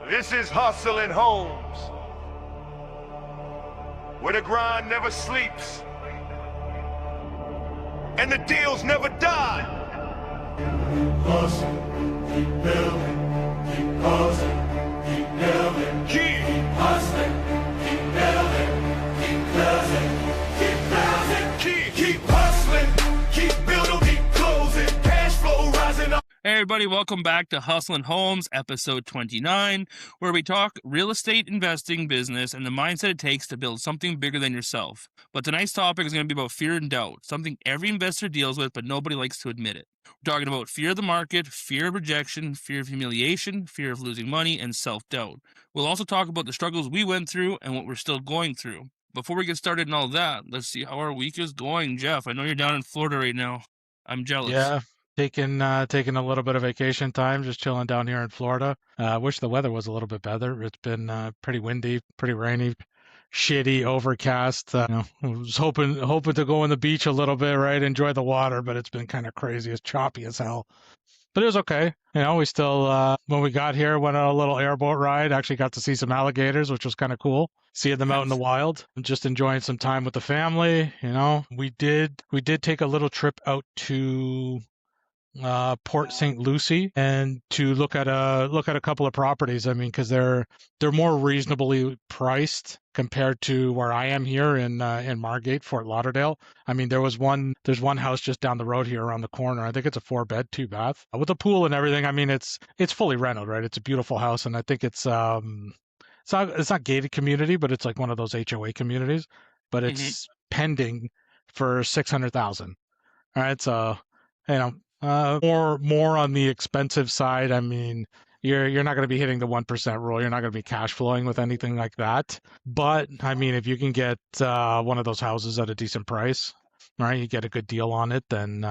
This is Hustling Homes, where the grind never sleeps and the deals never die. Hustle, keep building, keep hustling, keep building, Keep hustling, keep building, keep closing, keep closing, keep hustling, keep building, keep closing, cash flow rising up. Hey everybody, welcome back to Hustlin' Homes, episode 29, where we talk real estate investing, business, and the mindset it takes to build something bigger than yourself. But tonight's topic is going to be about fear and doubt, something every investor deals with, but nobody likes to admit it. We're talking about fear of the market, fear of rejection, fear of humiliation, fear of losing money, and self-doubt. We'll also talk about the struggles we went through and what we're still going through. Before we get started in all that, let's see how our week is going. Jeff, I know you're down in Florida right now. I'm jealous. Yeah, taking a little bit of vacation time, just chilling down here in Florida. Wish the weather was a little bit better. It's been pretty windy, pretty rainy, shitty, overcast. I was hoping to go on the beach a little bit, right? Enjoy the water, but it's been kind of crazy. It's choppy as hell. But it was okay. We still, when we got here, went on a little airboat ride. Actually got to see some alligators, which was kind of cool. Seeing them out in the wild. Just enjoying some time with the family. We did take a little trip out to Port St. Lucie and to look at a couple of properties. I mean, because they're more reasonably priced compared to where I am here in Margate, Fort Lauderdale. I mean, there's one house just down the road here around the corner. I think it's a 4-bed, 2-bath with a pool and everything. I mean, it's fully rented, right? It's a beautiful house, and I think it's not gated community, but it's like one of those HOA communities. But it's pending for $600,000. All right, so more on the expensive side. I mean, you're not going to be hitting the 1% rule. You're not going to be cash flowing with anything like that. But I mean, if you can get one of those houses at a decent price, right, you get a good deal on it, then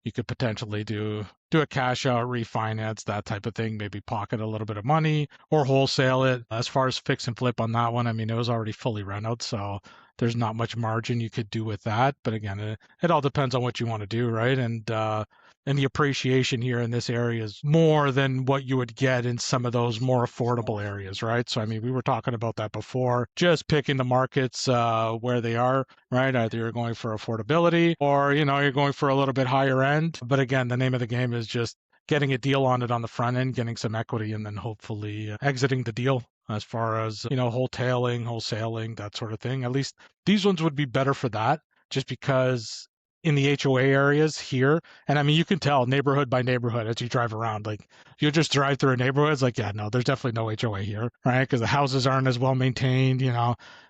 you could potentially do a cash out, refinance, that type of thing, maybe pocket a little bit of money or wholesale it. As far as fix and flip on that one, I mean, it was already fully rented, so there's not much margin you could do with that. But again, it all depends on what you want to do, right? And the appreciation here in this area is more than what you would get in some of those more affordable areas, right? So, I mean, we were talking about that before, just picking the markets where they are, right? Either you're going for affordability or, you're going for a little bit higher end. But again, the name of the game is just getting a deal on it on the front end, getting some equity, and then hopefully exiting the deal as far as, wholesaling, that sort of thing. At least these ones would be better for that, just because in the HOA areas here, and I mean, you can tell neighborhood by neighborhood as you drive around. Like, you just drive through a neighborhood, it's like, yeah, no, there's definitely no HOA here, right? Because the houses aren't as well maintained.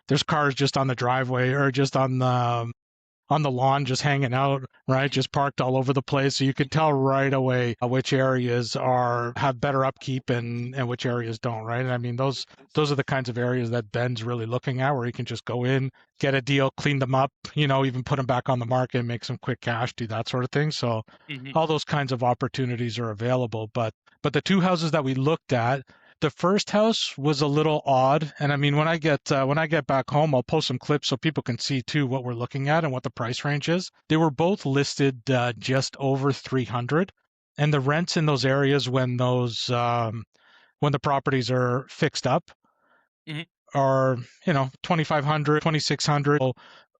There's cars just on the driveway or just on the lawn, just hanging out, right? Just parked all over the place. So you can tell right away which areas have better upkeep and which areas don't, right? And I mean, those are the kinds of areas that Ben's really looking at, where you can just go in, get a deal, clean them up, even put them back on the market, make some quick cash, do that sort of thing. So all those kinds of opportunities are available. But the two houses that we looked at, the first house was a little odd, and I mean, when I get back home, I'll post some clips so people can see too what we're looking at and what the price range is. They were both listed just over 300, and the rents in those areas when the properties are fixed up are 2,500, 2,600. So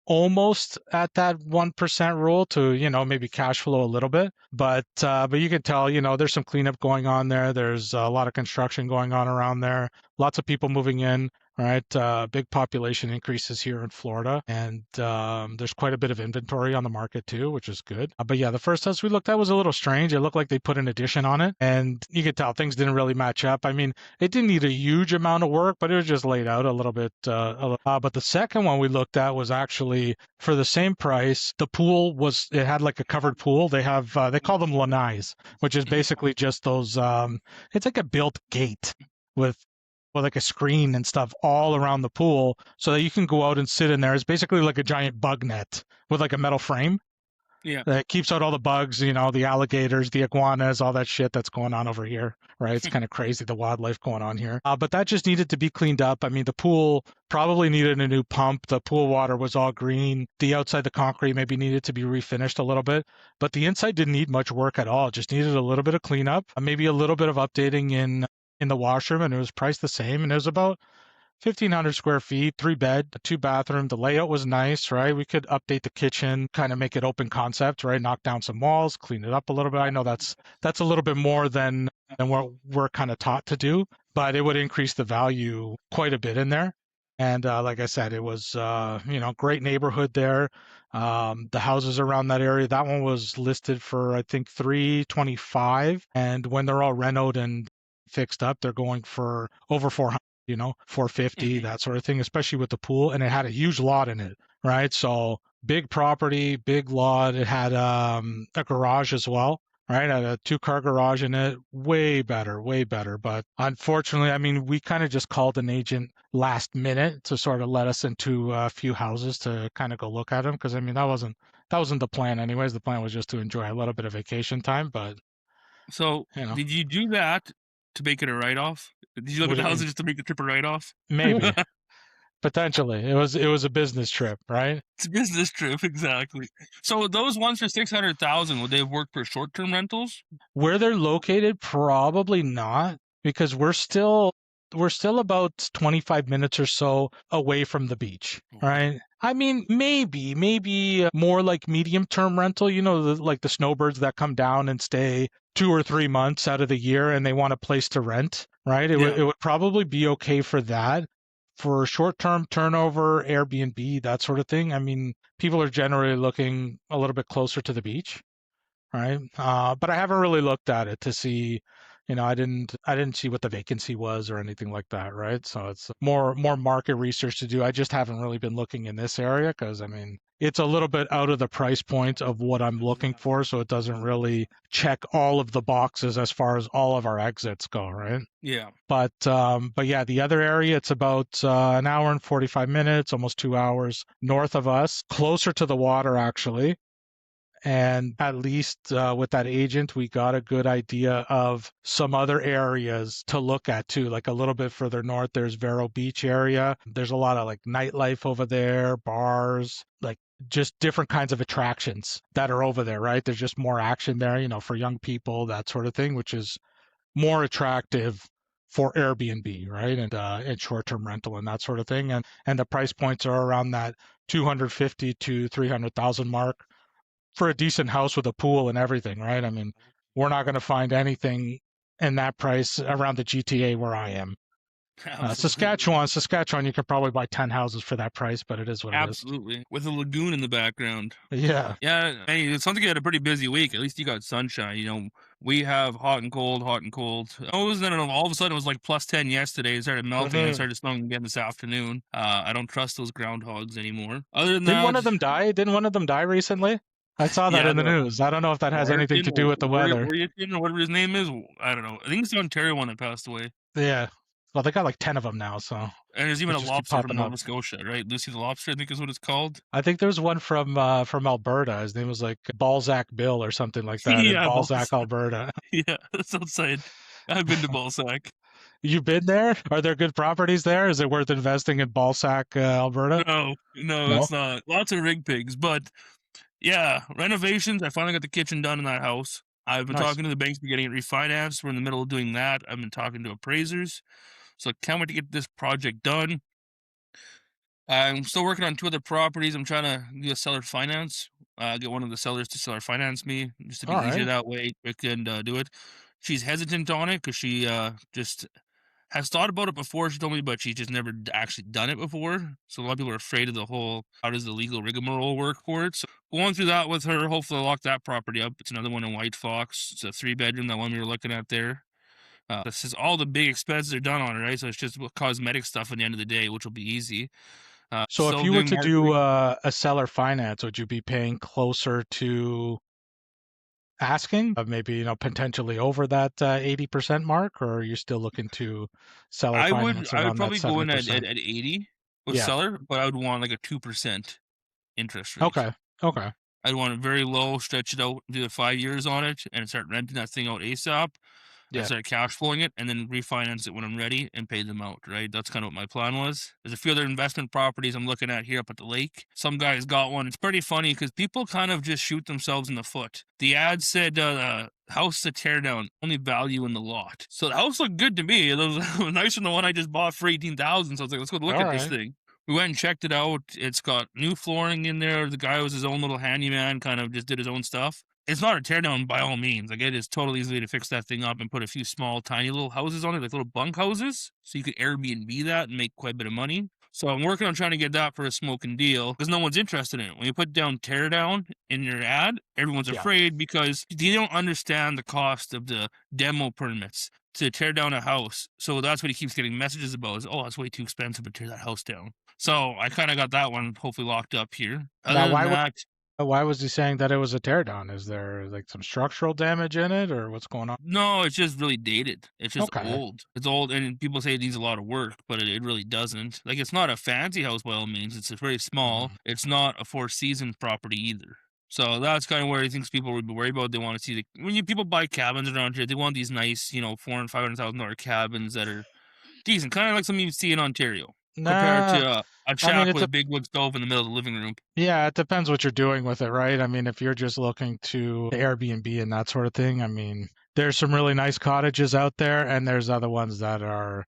almost at that 1% rule to, maybe cash flow a little bit. But you can tell, there's some cleanup going on there. There's a lot of construction going on around there. Lots of people moving in, right? Big population increases here in Florida. And there's quite a bit of inventory on the market too, which is good. But yeah, the first house we looked at was a little strange. It looked like they put an addition on it. And you could tell things didn't really match up. I mean, it didn't need a huge amount of work, but it was just laid out a little bit. But the second one we looked at was actually for the same price. The pool it had like a covered pool. They have, they call them lanais, which is basically just those, it's like a built gate with like a screen and stuff all around the pool so that you can go out and sit in there. It's basically like a giant bug net with like a metal frame. Yeah. That keeps out all the bugs, the alligators, the iguanas, all that shit that's going on over here, right? It's kind of crazy, the wildlife going on here. But that just needed to be cleaned up. I mean, the pool probably needed a new pump. The pool water was all green. The outside, the concrete maybe needed to be refinished a little bit. But the inside didn't need much work at all. It just needed a little bit of cleanup, maybe a little bit of updating in in the washroom, and it was priced the same, and it was about 1,500 square feet, 3 bed, 2 bathroom. The layout was nice, right? We could update the kitchen, kind of make it open concept, right? Knock down some walls, clean it up a little bit. I know that's a little bit more than what we're kind of taught to do, but it would increase the value quite a bit in there. And like I said, it was great neighborhood there. The houses around that area, that one was listed for I think 325, and when they're all renoed and fixed up, they're going for over 400. 450, that sort of thing, especially with the pool. And it had a huge lot in it, right? So big property, big lot. It had a garage as well, right? It had a 2-car garage in it. Way better, way better. But unfortunately, I mean, we kind of just called an agent last minute to sort of let us into a few houses to kind of go look at them. Because I mean, that wasn't the plan anyways. The plan was just to enjoy a little bit of vacation time. But So, did you do that to make it a write-off? Did you look what at do the you mean? houses just to make the trip a write-off? Maybe. Potentially. It was a business trip, right? It's a business trip, exactly. So those ones for 600,000, would they work for short-term rentals? Where they're located, probably not, because we're still about 25 minutes or so away from the beach, Okay. right? I mean, maybe more like medium term rental, like the snowbirds that come down and stay 2 or 3 months out of the year and they want a place to rent, right? It would Yeah. it would probably be okay for that. For short term turnover, Airbnb, that sort of thing. I mean, people are generally looking a little bit closer to the beach, right? But I haven't really looked at it to see, I didn't see what the vacancy was or anything like that, right? So it's more market research to do. I just haven't really been looking in this area because I mean it's a little bit out of the price point of what I'm looking for, so it doesn't really check all of the boxes as far as all of our exits go, right? Yeah. But yeah, the other area, it's about an hour and 45 minutes, almost 2 hours north of us, closer to the water actually. And at least with that agent, we got a good idea of some other areas to look at too. Like a little bit further north, there's Vero Beach area. There's a lot of like nightlife over there, bars, like just different kinds of attractions that are over there, right? There's just more action there, for young people, that sort of thing, which is more attractive for Airbnb, right? And short-term rental and that sort of thing. And the price points are around that 250 to 300,000 mark for a decent house with a pool and everything, right? I mean, we're not going to find anything in that price around the GTA where I am. Absolutely. Saskatchewan, you could probably buy 10 houses for that price, but it is what it is. Absolutely. With a lagoon in the background. Yeah. Yeah, hey, it sounds like you had a pretty busy week. At least you got sunshine. We have hot and cold, hot and cold. Oh, I don't know. All of a sudden, it was like plus 10 yesterday. It started melting and it Mhm. started snowing again this afternoon. I don't trust those groundhogs anymore. Other than Didn't one that, of them die? Didn't one of them die recently? I saw that yeah, in the news. I don't know if that has anything to do with the weather. Warrington or whatever his name is. I don't know. I think it's the Ontario one that passed away. Yeah. Well, they got like 10 of them now, so And there's they even a just keep lobster from popping up. Nova Scotia, right? Lucy the Lobster, I think is what it's called. I think there's one from Alberta. His name was like Balzac Bill or something like that in Yeah, Balzac, Balzac. Alberta. Yeah, that's outside. I've been to Balzac. You've been there? Are there good properties there? Is it worth investing in Balzac, Alberta? No, No? it's not. Lots of rig pigs, but yeah, renovations. I finally got the kitchen done in that house. I've been Nice. talking to the banks for getting it refinanced. We're in the middle of doing that. I've been talking to appraisers. So I can't wait to get this project done. I'm still working on 2 other properties. I'm trying to do a seller finance. Get one of the sellers to seller finance me just to be All easier right. that way. We can do it. She's hesitant on it because she just has thought about it before. She told me, but she's just never actually done it before. So a lot of people are afraid of the whole how does the legal rigmarole work for it. So going through that with her, hopefully I'll lock that property up. It's another one in White Fox. It's a 3-bedroom, that one we were looking at there. This is all the big expenses are done on it, right? So it's just cosmetic stuff at the end of the day, which will be easy. So if Still you were doing to do marketing. a seller finance, would you be paying closer to asking, maybe, potentially over that 80% mark, or are you still looking to seller finance I would around that probably go in at 70%? 80 with Yeah. seller, but I would want like a 2% interest rate. Okay. Okay. I'd want it very low, stretch it out, do the 5 years on it, and start renting that thing out ASAP. I Yeah. start cash flowing it and then refinance it when I'm ready and pay them out, right? That's kind of what my plan was. There's a few other investment properties I'm looking at here up at the lake. Some guy's got one. It's pretty funny because people kind of just shoot themselves in the foot. The ad said house to tear down, only value in the lot. So the house looked good to me. It was nicer than the one I just bought for 18,000. So I was like, let's go look All at this right. thing. We went and checked it out. It's got new flooring in there. The guy was his own little handyman, kind of just did his own stuff. It's not a teardown by all means. Like, it is totally easy to fix that thing up and put a few small, tiny little houses on it, like little bunk houses. So you could Airbnb that and make quite a bit of money. So I'm working on trying to get that for a smoking deal because no one's interested in it. When you put down teardown in your ad, everyone's Yeah. afraid because they don't understand the cost of the demo permits to tear down a house. So that's what he keeps getting messages about is, oh, that's way too expensive to tear that house down. So I kind of got that one hopefully locked up here. Now, Other than that, why was he saying that it was a teardown? Is there like some structural damage in it, or what's going on? no, it's just really dated. It's just Okay. old. It's old, and people say it needs a lot of work, but it really doesn't. Like, it's not a fancy house by all means. It's very small. It's not a Four Seasons property either. So that's kind of where he thinks people would be worried about. They want to see when people buy cabins around here, they want these nice, $400,000 and $500,000 cabins that are decent, kind of like something you see in Ontario, compared Nah, to a I mean shack it's with a a big wood stove in the middle of the living room. yeah, it depends what you're doing with it, right? I mean, if you're just looking to Airbnb and that sort of thing, I mean, there's some really nice cottages out there, and there's other ones that are,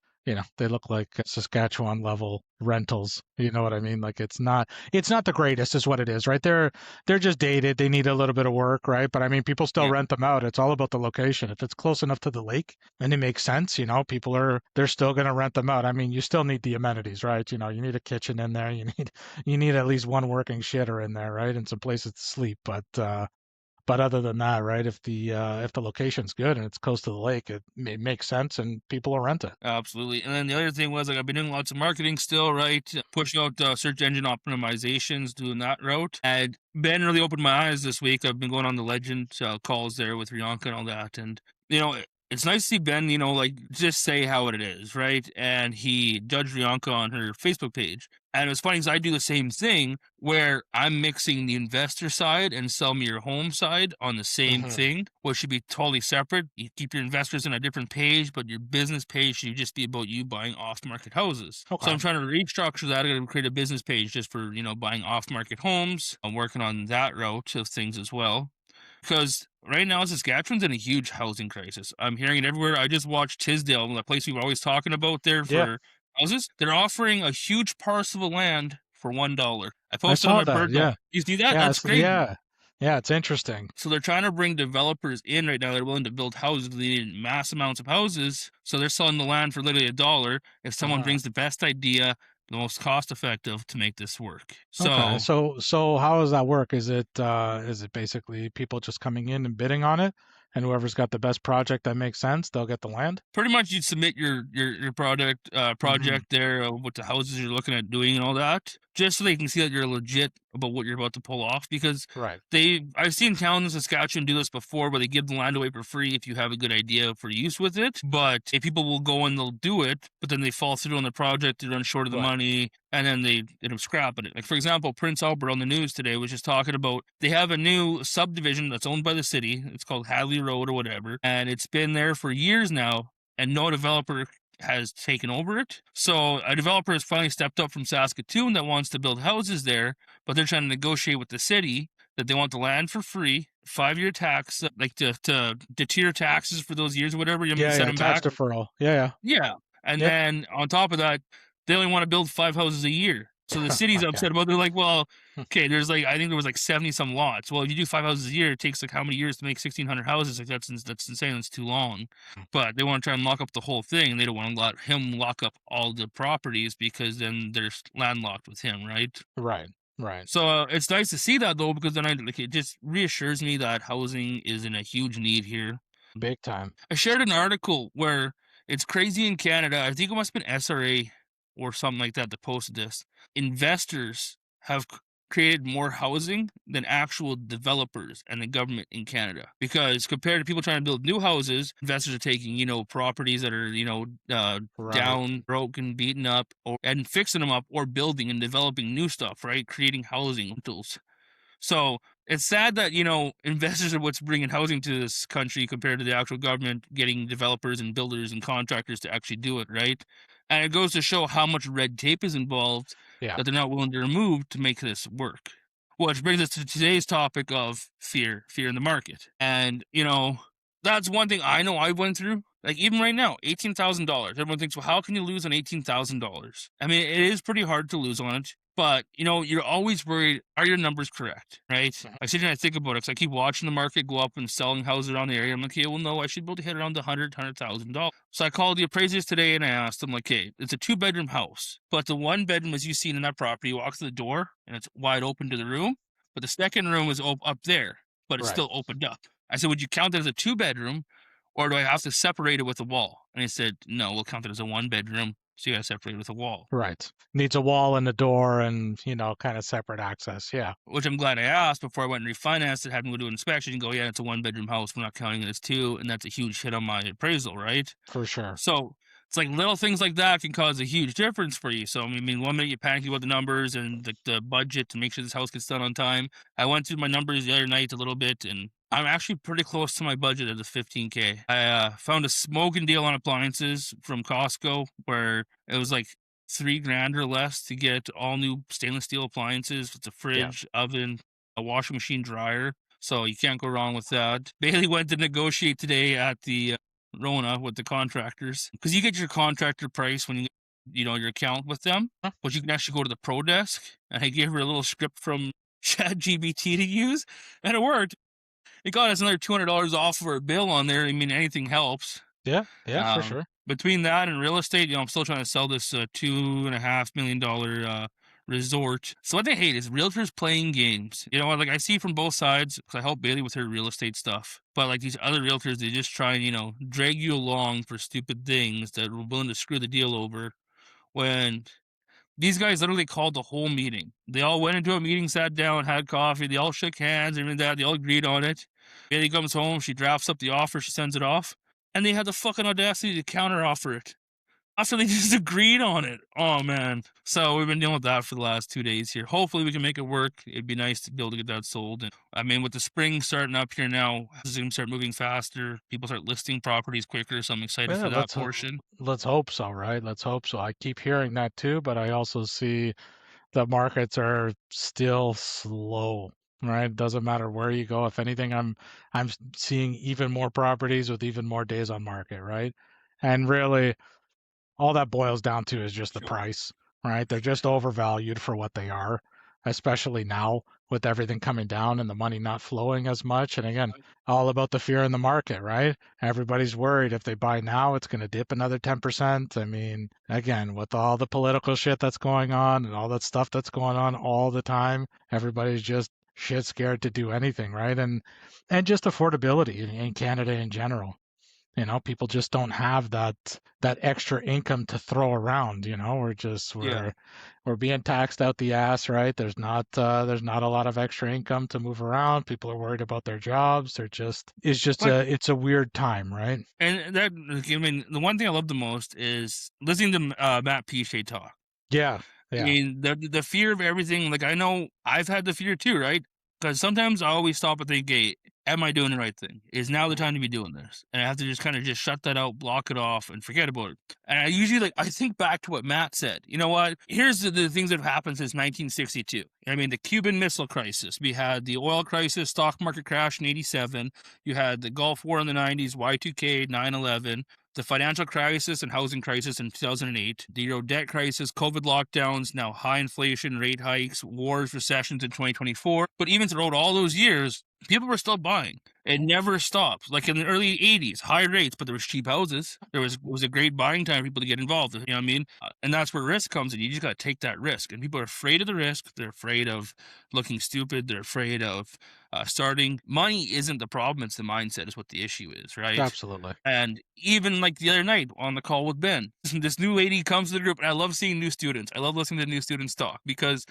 they look like Saskatchewan level rentals. You know what I mean? Like it's not the greatest, is what it is, right? They're just dated. They need a little bit of work, right? But I mean, people still Yeah. rent them out. It's all about the location. If it's close enough to the lake and it makes sense, they're still going to rent them out. I mean, you still need the amenities, right? You need a kitchen in there. You need at least one working shitter in there, right? And some places to sleep. But other than that, right? If the location's good and it's close to the lake, it makes sense and people will rent it. Absolutely. And then the other thing was, like, I've been doing lots of marketing still, right? Pushing out search engine optimizations, doing that route. And Ben really opened my eyes this week. I've been going on the legend calls there with Rianka and all that. And, it's nice to see Ben, like, just say how it is, right? And he judged Rianka on her Facebook page. And it was funny because I do the same thing where I'm mixing the investor side and sell me your home side on the same Mhm. thing, which should be totally separate. You keep your investors in a different page, but your business page should just be about you buying off-market houses. So Okay. I'm trying to restructure that. I'm going to create a business page just for, buying off-market homes. I'm working on that route of things as well. Because right now, Saskatchewan's in a huge housing crisis. I'm hearing it everywhere. I just watched Tisdale, the place we were always talking about there Yeah, for houses. They're offering a huge parcel of land for $1. I I posted on saw my that. personal. Yeah. You see that? Yeah, That's crazy. yeah, it's interesting. So they're trying to bring developers in right now. They're willing to build houses. They need mass amounts of houses. So they're selling the land for literally $1. If someone Uh-huh. brings the best idea, the most cost effective to make this work. Okay. So So how does that work? Is it basically people just coming in and bidding on it, and whoever's got the best project that makes sense, they'll get the land? pretty much you'd submit your Hmm. project there, what the houses you're looking at doing and all that, just so they can see that you're legit about what you're about to pull off. Because Right. I've seen towns in Saskatchewan do this before, where they give the land away for free if you have a good idea for use with it. But if people will go and they'll do it, but then they fall through on the project, they run short of the Right. money, and then they end up scrapping it. Like, for example, Prince Albert on the news today was just talking about they have a new subdivision that's owned by the city. It's called Hadley Road or whatever, and it's been there for years now, and no developer has taken over it. So a developer has finally stepped up from Saskatoon that wants to build houses there, but they're trying to negotiate with the city that they want the land for free, 5-year tax, like to deter taxes for those years or whatever. You want me to Yeah, set yeah, them tax back? deferral. Yeah, Yeah. And yeah. then on top of that, they only want to build 5 houses a year. So the Yep. city's Okay. upset about it. They're like, well, okay, I think there was like 70 some lots. Well, if you do 5 houses a year, it takes like how many years to make 1,600 houses? Like, that's insane. That's too long. But they want to try and lock up the whole thing. They don't want to let him lock up all the properties because then they're landlocked with him, right? Right. Right. So it's nice to see that though, because then it just reassures me that housing is in a huge need here. Big time. I shared an article where it's crazy in Canada. I think it must have been SRA or something like that posted this. Investors have created more housing than actual developers and the government in Canada. Because compared to people trying to build new houses, investors are taking, properties that are, Right. down, broken, beaten up, and fixing them up or building and developing new stuff, right? Creating housing rentals. So It's sad that, investors are what's bringing housing to this country compared to the actual government getting developers and builders and contractors to actually do it, right? And it goes to show how much red tape is involved Yeah. that they're not willing to remove to make this work. Which brings us to today's topic of fear in the market. And, that's one thing I know I went through. Like even right now, $18,000. Everyone thinks, well, how can you lose on $18,000? I mean, it is pretty hard to lose on it. But you're always worried: are your numbers correct? Right? Mhm. I sit here and I think about it because I keep watching the market go up and selling houses around the area. I'm like, okay, well, no, I should be able to hit around the $100,000. So I called the appraisers today and I asked them, like, hey, it's a 2-bedroom house, but the 1 bedroom, as you've seen in that property, you walk through the door and it's wide open to the room, but the second room is up there, but it's Right. still opened up. I said, would you count it as a 2-bedroom, or do I have to separate it with a wall? And he said, no, we'll count it as a 1 bedroom. So you got to separate it with a wall. Right. Needs a wall and a door and, kind of separate access. Yeah, Which I'm glad I asked before I went and refinanced it, had me go do an inspection and go, yeah, it's a 1-bedroom house. We're not counting it as 2. And that's a huge hit on my appraisal, right? for sure. So it's like little things like that can cause a huge difference for you. So, I mean, 1 minute you panic about the numbers and the budget to make sure this house gets done on time. I went through my numbers the other night a little bit, and I'm actually pretty close to my budget at the 15K. I found a smoking deal on appliances from Costco where it was like $3,000 or less to get all new stainless steel appliances. It's a fridge, oven, a washing machine, dryer. So you can't go wrong with that. Bailey went to negotiate today at the Rona with the contractors, because you get your contractor price when you get, your account with them, Huh. but you can actually go to the pro desk, and I gave her a little script from ChatGPT to use, and it worked. It got us another $200 off of our bill on there. I mean, anything helps. Yeah, for sure. Between that and real estate, I'm still trying to sell this $2.5 million resort. So what they hate is realtors playing games. Like I see from both sides, because I help Bailey with her real estate stuff. But like these other realtors, they just try and drag you along for stupid things that are willing to screw the deal over. When these guys literally called the whole meeting. They all went into a meeting, sat down, had coffee. They all shook hands, everything like that. They all agreed on it. Bailey comes home, she drafts up the offer, she sends it off, and they had the fucking audacity to counter offer it after they just agreed on it. Oh man! So we've been dealing with that for the last 2 days here. Hopefully we can make it work. It'd be nice to be able to get that sold. And I mean, with the spring starting up here now, it's going to start moving faster. People start listing properties quicker, so I'm excited Yeah, for that portion. let's hope so, right? Let's hope so. I keep hearing that too, but I also see the markets are still slow, right? Doesn't matter where you go. If anything, I'm seeing even more properties with even more days on market, right? And really, all that boils down to is just the price, right? They're just overvalued for what they are, especially now with everything coming down and the money not flowing as much. And again, all about the fear in the market, right? Everybody's worried if they buy now, it's going to dip another 10%. I mean, again, with all the political shit that's going on and all that stuff that's going on all the time, everybody's just shit scared to do anything, right? And just affordability in Canada in general. People just don't have that extra income to throw around. We're being taxed out the ass, right? There's not a lot of extra income to move around. People are worried about their jobs. But It's a weird time, right? and that, I mean, the one thing I love the most is listening to Matt Pichet talk. Yeah, I yeah. mean, the fear of everything. Like I know I've had the fear too, right? Because sometimes I always stop and think, "Hey, am I doing the right thing? Is now the time to be doing this?" And I have to just kind of just shut that out, block it off, and forget about it. And I usually I think back to what Matt said. You know what? Here's the things that have happened since 1962. I mean, the Cuban Missile Crisis. We had the oil crisis, stock market crash in '87. You had the Gulf War in the '90s, Y2K, 9/11. The financial crisis and housing crisis in 2008, the Euro debt crisis, COVID lockdowns, now high inflation, rate hikes, wars, recessions in 2024. But even throughout all those years, people were still buying. It never stopped. Like in the early 80s, high rates, but there was cheap houses. It was a great buying time for people to get involved. You know what I mean? And that's where risk comes in. You just got to take that risk. And people are afraid of the risk. They're afraid of looking stupid. They're afraid of starting. Money isn't the problem. It's the mindset is what the issue is, right? Absolutely. And even like the other night on the call with Ben, this new lady comes to the group, and I love seeing new students. I love listening to new students talk because,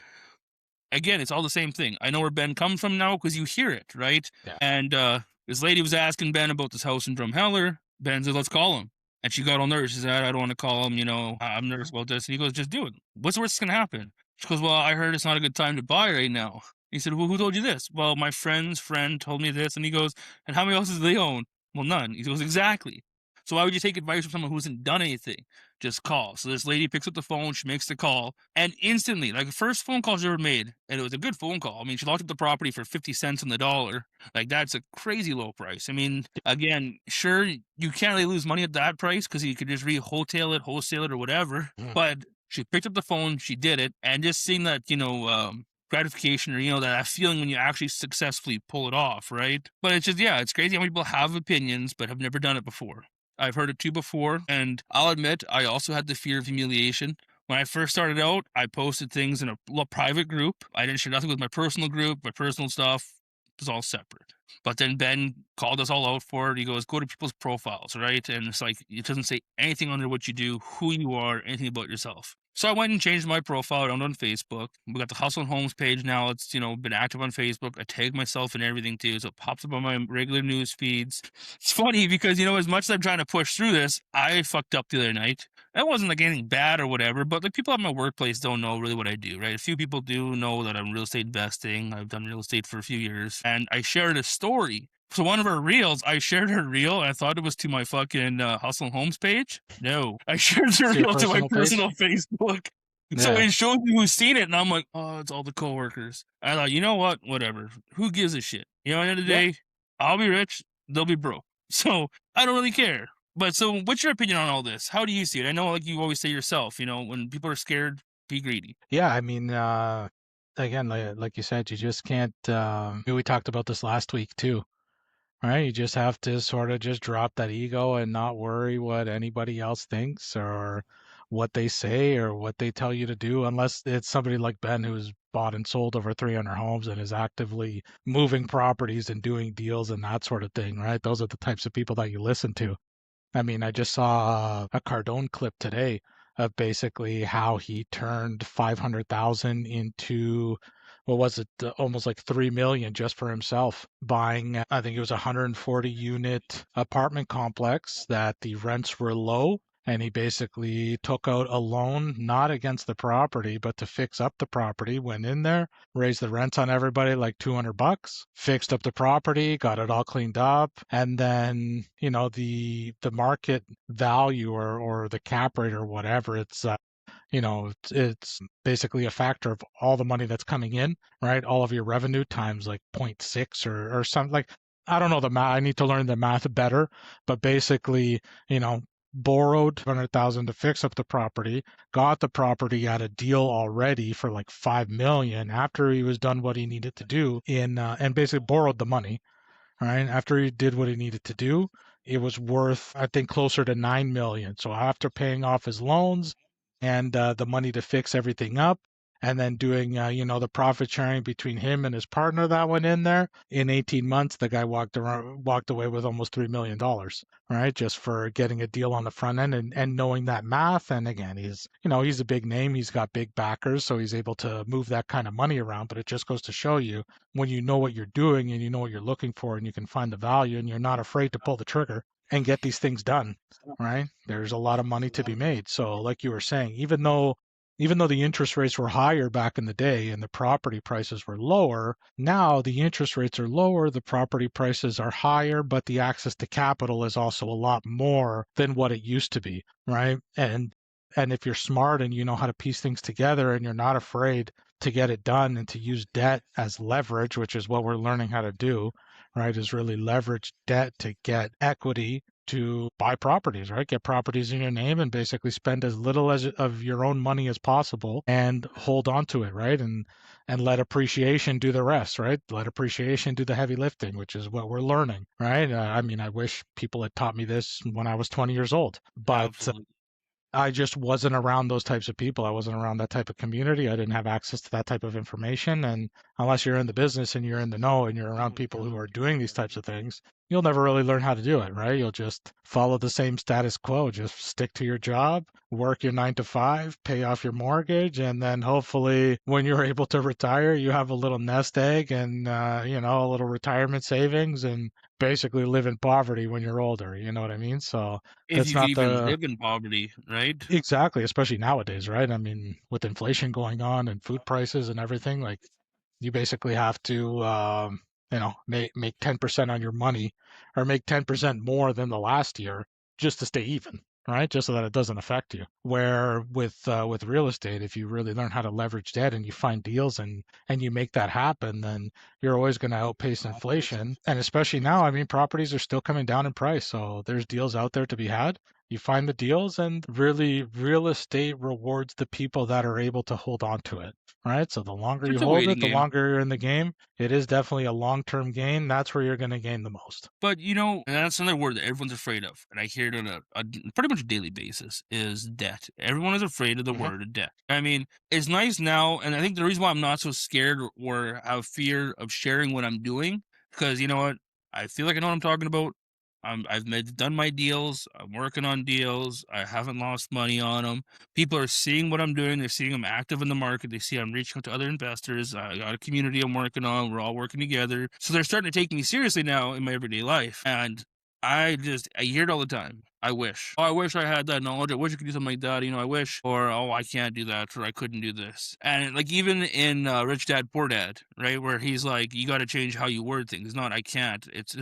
again, it's all the same thing. I know where Ben comes from now because you hear it, right? Yeah. And this lady was asking Ben about this house in Drumheller. Ben said, let's call him. And she got all nervous. She said, I don't want to call him. I'm nervous about this. And he goes, just do it. What's the worst that's going to happen? She goes, well, I heard it's not a good time to buy right now. He said, well, who told you this? Well, my friend's friend told me this. And he goes, and how many houses do they own? Well, none. He goes, exactly. So why would you take advice from someone who hasn't done anything? Just call. So this lady picks up the phone, she makes the call, and instantly, like the first phone call she ever made, and it was a good phone call. I mean, she locked up the property for 50 cents on the dollar. Like, that's a crazy low price. I mean, again, sure, you can't really lose money at that price because you could just wholesale it, or whatever. Mhm. But she picked up the phone, she did it, and just seeing that, gratification, or that feeling when you actually successfully pull it off, right? But it's just, yeah, it's crazy how many people have opinions but have never done it before. I've heard it too before, and I'll admit I also had the fear of humiliation. When I first started out, I posted things in a private group. I didn't share nothing with my personal group. My personal stuff was all separate. But then Ben called us all out for it. He goes, go to people's profiles, right? And it's like, it doesn't say anything under what you do, who you are, anything about yourself. So I went and changed my profile around on Facebook. We got the Hustle and Homes page now. It's, been active on Facebook. I tag myself and everything too. So it pops up on my regular news feeds. It's funny because, as much as I'm trying to push through this, I fucked up the other night. It wasn't like anything bad or whatever, but like people at my workplace don't know really what I do, right? A few people do know that I'm real estate investing. I've done real estate for a few years, and I shared a story. So one of her reels, I shared her reel, and I thought it was to my fucking Hustle and Homes page. No, I shared the To your reel to my personal page? personal Facebook. So Yeah. it shows me who's seen it, and I'm like, oh, it's all the coworkers. I thought, you know what? Whatever. Who gives a shit? At the end of the Yeah. day, I'll be rich, they'll be broke. So I don't really care. But so what's your opinion on all this? How do you see it? I know, like you always say yourself, when people are scared, be greedy. Yeah, I mean, again, like you said, you just can't. We talked about this last week too, right? You just have to sort of just drop that ego and not worry what anybody else thinks or what they say or what they tell you to do, unless it's somebody like Ben who's bought and sold over 300 homes and is actively moving properties and doing deals and that sort of thing, right? Those are the types of people that you listen to. I mean, I just saw a Cardone clip today of basically how he turned 500,000 into what was it, almost like 3 million just for himself, buying, I think it was a 140 unit apartment complex that the rents were low. And he basically took out a loan, not against the property, but to fix up the property. Went in there, raised the rents on everybody like $200, fixed up the property, got it all cleaned up, and then the market value or the cap rate or whatever, it's basically a factor of all the money that's coming in, right? All of your revenue times like 0.6 or something. Like, I don't know the math. I need to learn the math better, but basically, borrowed 100,000 to fix up the property, got the property at a deal already for like 5 million after he was done what he needed to do and basically borrowed the money. All right. After he did what he needed to do, it was worth, I think, closer to 9 million. So after paying off his loans and the money to fix everything up, and then doing, the profit sharing between him and his partner that went in there, in 18 months, the guy walked away with almost $3 million, right? Just for getting a deal on the front end and knowing that math. And again, he's a big name. He's got big backers, so he's able to move that kind of money around. But it just goes to show you, when you know what you're doing and you know what you're looking for and you can find the value and you're not afraid to pull the trigger and get these things done, right? There's a lot of money to be made. So like you were saying, even though the interest rates were higher back in the day and the property prices were lower, now the interest rates are lower, the property prices are higher, but the access to capital is also a lot more than what it used to be, right? And if you're smart and you know how to piece things together and you're not afraid to get it done and to use debt as leverage, which is what we're learning how to do, right? Is really leverage debt to get equity to buy properties, right? Get properties in your name and basically spend as little as of your own money as possible and hold on to it, right? And let appreciation do the rest, right? Let appreciation do the heavy lifting, which is what we're learning, right? I mean, I wish people had taught me this when I was 20 years old, but Absolutely. I just wasn't around those types of people. I wasn't around that type of community. I didn't have access to that type of information. And unless you're in the business and you're in the know and you're around people who are doing these types of things, you'll never really learn how to do it, right? You'll just follow the same status quo. Just stick to your job, work your 9 to 5, pay off your mortgage, and then hopefully when you're able to retire, you have a little nest egg and a little retirement savings and basically live in poverty when you're older. You know what I mean? So If that's you could not even the live in poverty, right? Exactly, especially nowadays, right? I mean, with inflation going on and food prices and everything, like You basically have to, make 10% on your money, or make 10% more than the last year, just to stay even, right? Just so that it doesn't affect you. Where with real estate, if you really learn how to leverage debt and you find deals and you make that happen, then you're always going to outpace inflation. And especially now, I mean, properties are still coming down in price, so there's deals out there to be had. You find the deals, and really, real estate rewards the people that are able to hold on to it, right? So the longer you It's a hold waiting it, the game. longer you're in the game. It is definitely a long-term gain. That's where you're going to gain the most. But you know, and that's another word that everyone's afraid of, and I hear it on a pretty much daily basis is debt. Everyone is afraid of the Hmm. word of debt. I mean, it's nice now, and I think the reason why I'm not so scared or have fear of sharing what I'm doing, because you know what, I feel like I know what I'm talking about. Done my deals. I'm working on deals. I haven't lost money on them. People are seeing what I'm doing. They're seeing I'm active in the market. They see I'm reaching out to other investors. I got a community I'm working on. We're all working together. So they're starting to take me seriously now in my everyday life. And I hear it all the time. I wish. Oh, I wish I had that knowledge. I wish I could do something like that. You know, I wish. Or, oh, I can't do that. Or I couldn't do this. And like even in Rich Dad Poor Dad, right? Where he's like, you got to change how you word things. Not, I can't. It's,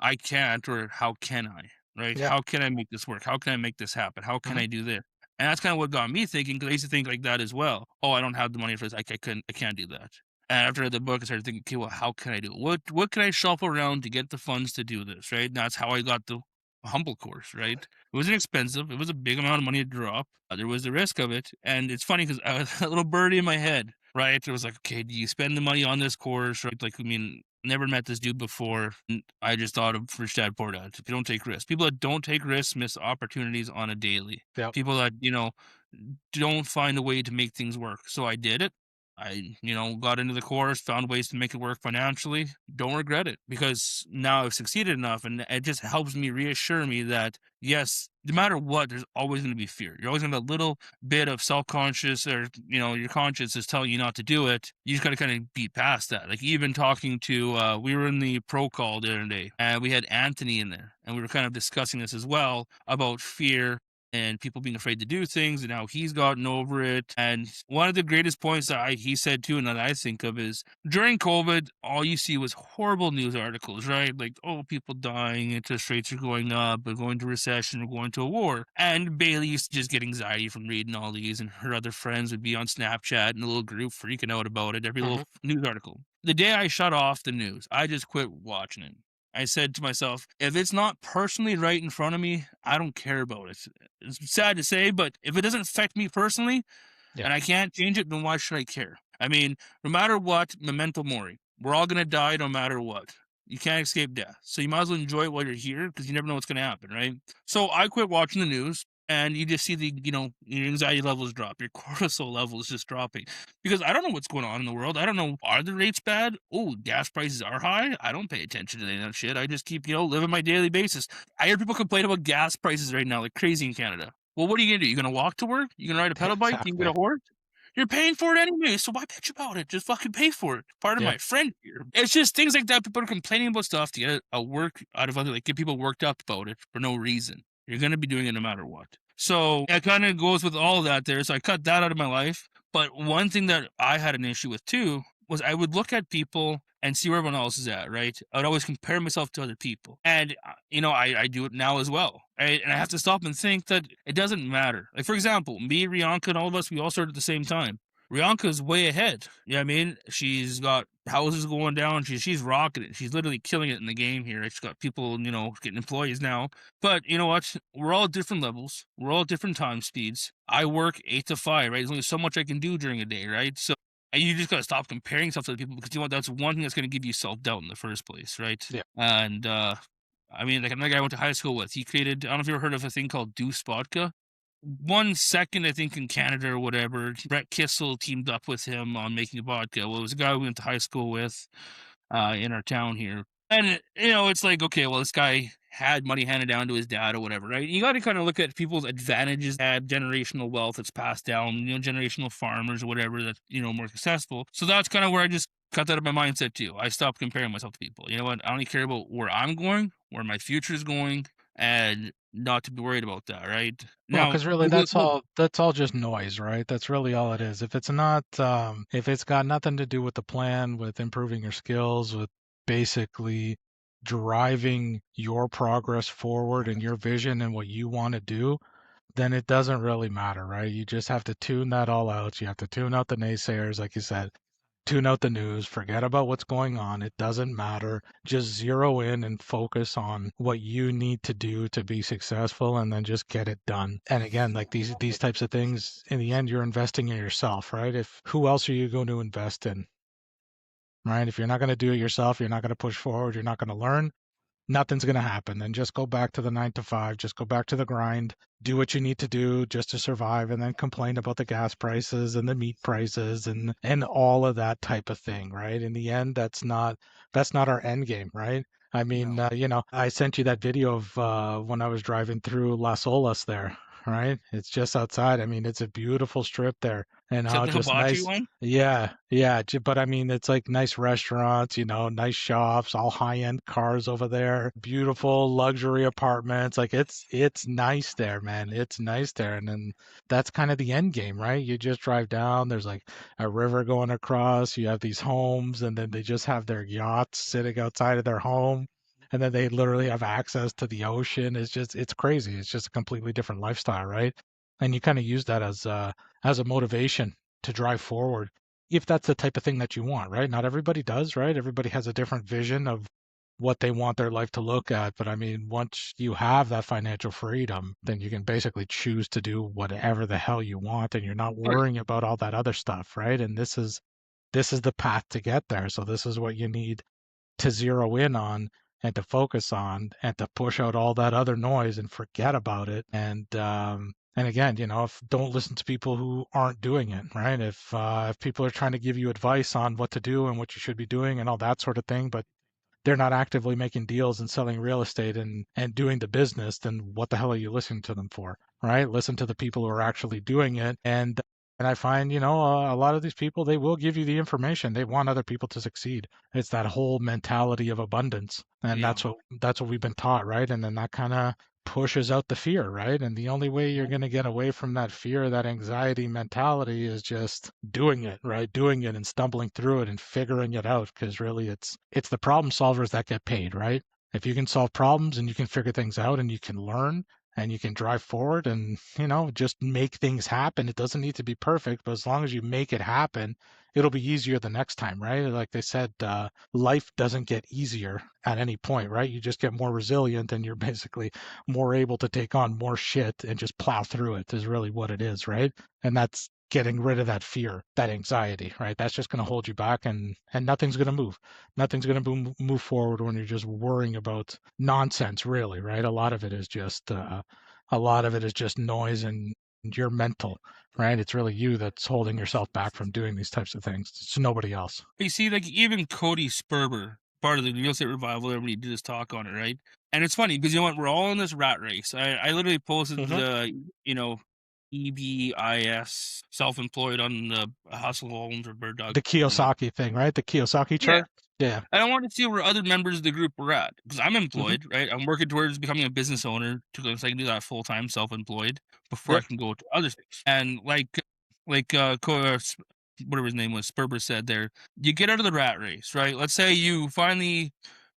I can't, or how can I? Right? Yeah. How can I make this work? How can I make this happen? How can Hmm. I do this? And that's kind of what got me thinking, because I used to think like that as well. Oh, I don't have the money for this. I can't do that. And after I read the book, I started thinking, okay, well, how can I do it? What can I shuffle around to get the funds to do this? Right? And that's how I got the humble course. Right? It wasn't expensive. It was a big amount of money to drop. There was the risk of it, and it's funny because I was a little birdie in my head. Right? It was like, okay, do you spend the money on this course? Right? Like, I mean, never met this dude before. And I just thought of Rich Dad Poor Dad. If you don't take risks, people that don't take risks miss opportunities on a daily. Yep. People that don't find a way to make things work. So I did it. I, got into the course, found ways to make it work financially. Don't regret it, because now I've succeeded enough, and it just helps me reassure me that yes, no matter what, there's always going to be fear. You're always going to have a little bit of self-conscious, or your conscience is telling you not to do it. You just got to kind of beat past that. Like even talking to, we were in the pro call the other day, and we had Anthony in there, and we were kind of discussing this as well about fear and people being afraid to do things and how he's gotten over it. And one of the greatest points that he said too, and that I think of, is during COVID, all you see was horrible news articles, right? Like, oh, people dying, interest rates are going up, we're going to recession, we're going to a war. And Bailey used to just get anxiety from reading all these, and her other friends would be on Snapchat in a little group freaking out about it, every little Hmm. news article. The day I shut off the news, I just quit watching it. I said to myself, if it's not personally right in front of me, I don't care about it. It's sad to say, but if it doesn't affect me personally Yeah. and I can't change it, then why should I care? I mean, no matter what, memento mori. We're all going to die no matter what. You can't escape death. So you might as well enjoy it while you're here, because you never know what's going to happen, right? So I quit watching the news, and you just see your anxiety levels drop, your cortisol levels just dropping, because I don't know what's going on in the world. I don't know, are the rates bad? Oh, gas prices are high. I don't pay attention to any of that shit. I just keep living my daily basis. I hear people complain about gas prices right now like crazy in Canada. Well, what are you gonna do? You gonna walk to work? You gonna ride a pedal bike? You can get Exactly. a horse? You're paying for it anyway, so why bitch about it? Just fucking pay for it. Pardon Yeah. my friend here. It's just things like that. People are complaining about stuff to get a work out of other, like get people worked up about it for no reason. You're gonna be doing it no matter what. So it kind of goes with all that there. So I cut that out of my life. But one thing that I had an issue with too was I would look at people and see where everyone else is at, right? I would always compare myself to other people. And, I do it now as well, right? And I have to stop and think that it doesn't matter. Like, for example, me, Rianka, and all of us, we all started at the same time. Rianka's way ahead. You know what I mean? She's got houses going down. She's rocking it. She's literally killing it in the game here. She's got people, getting employees now. But you know what? We're all at different levels. We're all at different time speeds. I work 8 to 5, right? There's only so much I can do during a day, right? So and you just gotta stop comparing yourself to other people, because that's one thing that's gonna give you self doubt in the first place, right? Yeah. And I mean, like another guy I went to high school with, he created, I don't know if you ever heard of a thing called Deuce Vodka. 1 second, I think, in Canada or whatever, Brett Kissel teamed up with him on making a vodka. Well, it was a guy we went to high school with in our town here. And, it's like, okay, well, this guy had money handed down to his dad or whatever, right? You got to kind of look at people's advantages, had generational wealth that's passed down, generational farmers or whatever that's, more successful. So that's kind of where I just cut that out of my mindset too. I stopped comparing myself to people. You know what? I only care about where I'm going, where my future is going, and not to be worried about that, right? Well, Now, because really that's all just noise, right? That's really all it is. If it's not if it's got nothing to do with the plan, with improving your skills, with basically driving your progress forward and your vision and what you want to do, then it doesn't really matter, right? You just have to tune that all out. You have to tune out the naysayers, like you said, tune out the news, forget about what's going on. It doesn't matter. Just zero in and focus on what you need to do to be successful and then just get it done. And again, like these types of things, in the end, you're investing in yourself, right? If who else are you going to invest in, right? If you're not going to do it yourself, you're not going to push forward, you're not going to learn, nothing's going to happen. Then just go back to the 9 to 5, just go back to the grind, do what you need to do just to survive, and then complain about the gas prices and the meat prices and all of that type of thing, right? In the end, that's not our end game, right? I mean, no. I sent you that video of when I was driving through Las Olas there, right? It's just outside. I mean, it's a beautiful strip there, and Is that how the just hibachi nice. one? Yeah, yeah, but I mean, it's like nice restaurants, nice shops, all high-end cars over there, beautiful luxury apartments. Like it's nice there, man. It's nice there, and then that's kind of the end game, right? You just drive down. There's like a river going across. You have these homes, and then they just have their yachts sitting outside of their home, and then they literally have access to the ocean. It's crazy. It's just a completely different lifestyle, right? And you kind of use that as a motivation to drive forward if that's the type of thing that you want, right? Not everybody does, right? Everybody has a different vision of what they want their life to look at. But I mean, once you have that financial freedom, then you can basically choose to do whatever the hell you want and you're not Oh, worrying about all that other stuff, right? And this is the path to get there. So this is what you need to zero in on and to focus on and to push out all that other noise and forget about it. And again, if don't listen to people who aren't doing it, right? If people are trying to give you advice on what to do and what you should be doing and all that sort of thing, but they're not actively making deals and selling real estate and doing the business, then what the hell are you listening to them for, right? Listen to the people who are actually doing it. And I find, a lot of these people, they will give you the information. They want other people to succeed. It's that whole mentality of abundance, and yeah. that's what we've been taught, right? And then that kind of pushes out the fear, right? And the only way you're going to get away from that fear, that anxiety mentality is just doing it, right? Doing it and stumbling through it and figuring it out because really it's the problem solvers that get paid, right? If you can solve problems and you can figure things out and you can learn and you can drive forward and, just make things happen. It doesn't need to be perfect, but as long as you make it happen, it'll be easier the next time, right? Like they said, life doesn't get easier at any point, right? You just get more resilient and you're basically more able to take on more shit and just plow through it is really what it is, right? And that's getting rid of that fear, that anxiety, right? That's just going to hold you back and nothing's going to move. Nothing's going to move forward when you're just worrying about nonsense, really, right? A lot of it is just noise and you're mental, right? It's really you that's holding yourself back from doing these types of things. It's nobody else. You see, like even Cody Sperber, part of the real estate revival, everybody did this talk on it, right? And it's funny because you know what? We're all in this rat race. I literally posted Hmm. the EBIS self-employed on the Hustle Homes or Bird Dog. The Kiyosaki thing, right? The Kiyosaki Yeah. chart. Yeah. I don't want to see where other members of the group were at because I'm Hmm. employed, right? I'm working towards becoming a business owner so I can do that full time, self-employed, before I Yep. can go to other things. And whatever his name was, Sperber said there, you get out of the rat race, right? Let's say you finally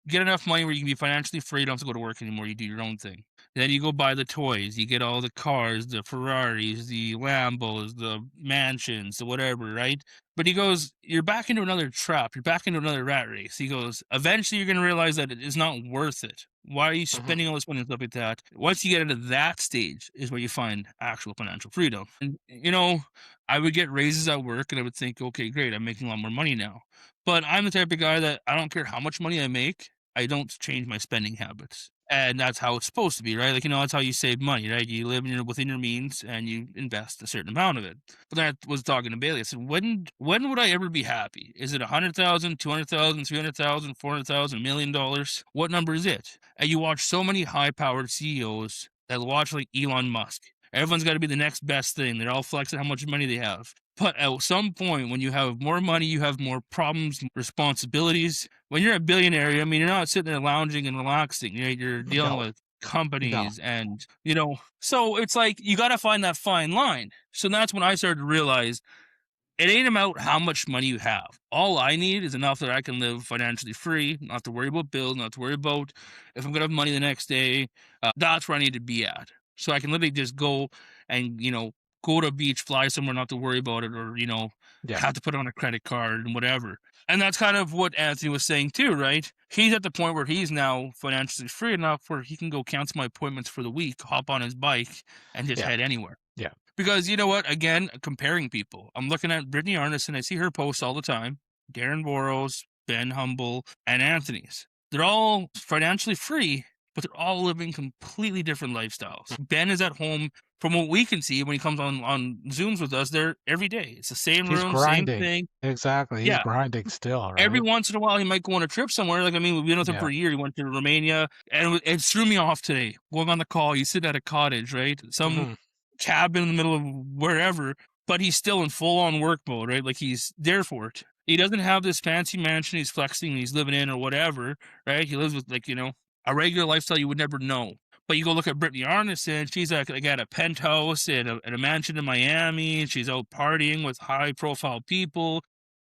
get enough money where you can be financially free, you don't have to go to work anymore, you do your own thing. Then you go buy the toys, you get all the cars, the Ferraris, the Lambos, the mansions, the whatever, right? But he goes, you're back into another trap. You're back into another rat race. He goes, eventually you're going to realize that it is not worth it. Why are you Hmm. spending all this money and stuff like that? Once you get into that stage is where you find actual financial freedom. And, I would get raises at work and I would think, okay, great. I'm making a lot more money now. But I'm the type of guy that I don't care how much money I make. I don't change my spending habits. And that's how it's supposed to be, right? Like, that's how you save money, right? You live within your means and you invest a certain amount of it. But then I was talking to Bailey. I said, when would I ever be happy? Is it 100,000, 200,000, 300,000, 400,000, $1 million? What number is it? And you watch so many high powered CEOs that watch like Elon Musk. Everyone's got to be the next best thing. They're all flexing how much money they have. But at some point, when you have more money, you have more problems, responsibilities. When you're a billionaire, I mean, you're not sitting there lounging and relaxing. You're dealing No. with No. companies and, so it's like you got to find that fine line. So that's when I started to realize it ain't about how much money you have. All I need is enough that I can live financially free, not to worry about bills, not to worry about if I'm gonna have money the next day. That's where I need to be at. So I can literally just go and, go to a beach, fly somewhere, not to worry about it, or, Yeah. have to put on a credit card and whatever. And that's kind of what Anthony was saying too, right? He's at the point where he's now financially free enough where he can go cancel my appointments for the week, hop on his bike, and just Yeah. head anywhere. Yeah. Because you know what? Again, comparing people. I'm looking at Brittany Arneson. I see her posts all the time. Darren Boros, Ben Humble, and Anthony's. They're all financially free, but they're all living completely different lifestyles. Ben is at home, from what we can see when he comes on Zooms with us, they're every day. It's the same He's room, same grinding. thing. Exactly. He's Yeah. grinding still, Every right? once in a while, he might go on a trip somewhere. Like, I mean, we've been with him Yeah. for a year. He went to Romania, and it threw me off today. Going on the call, you sit at a cottage, right? Some Mhm. cabin in the middle of wherever, but he's still in full on work mode, right? Like he's there for it. He doesn't have this fancy mansion he's flexing, he's living in or whatever, right? He lives with like, a regular lifestyle you would never know. But you go look at Brittany Arneson, she's like at a penthouse and a mansion in Miami, and she's out partying with high profile people.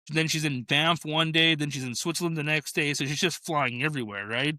Then she's in Banff one day, then she's in Switzerland the next day. So she's just flying everywhere, right?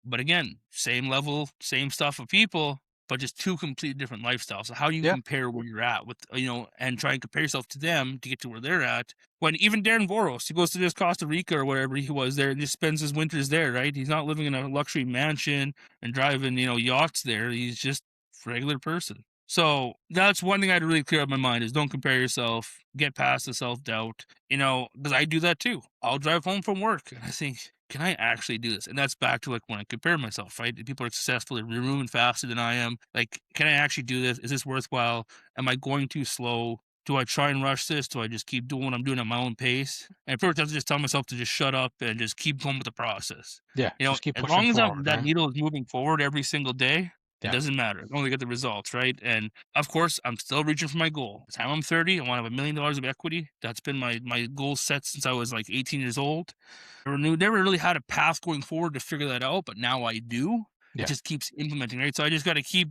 But again, same level, same stuff of people, but just two completely different lifestyles. So how do you Yeah. compare where you're at with, and try and compare yourself to them to get to where they're at? When even Darren Boros, he goes to this Costa Rica or whatever he was there and just spends his winters there, right? He's not living in a luxury mansion and driving, yachts there. He's just a regular person. So that's one thing I had to really clear up my mind is don't compare yourself, get past the self-doubt, because I do that too. I'll drive home from work and I think, can I actually do this? And that's back to like when I compare myself, right? People are successful, they're moving faster than I am. Like, can I actually do this? Is this worthwhile? Am I going too slow? Do I try and rush this? Do I just keep doing what I'm doing at my own pace? And first, I have to just tell myself to just shut up and just keep going with the process. Yeah. Just keep As pushing long as forward, that right? needle is moving forward every single day, it Yeah. doesn't matter. I only get the results, right? And of course, I'm still reaching for my goal. By the time I'm 30, I want to have $1 million of equity. That's been my goal set since I was like 18 years old. I never really had a path going forward to figure that out, but now I do. It Yeah. just keeps implementing, right? So I just got to keep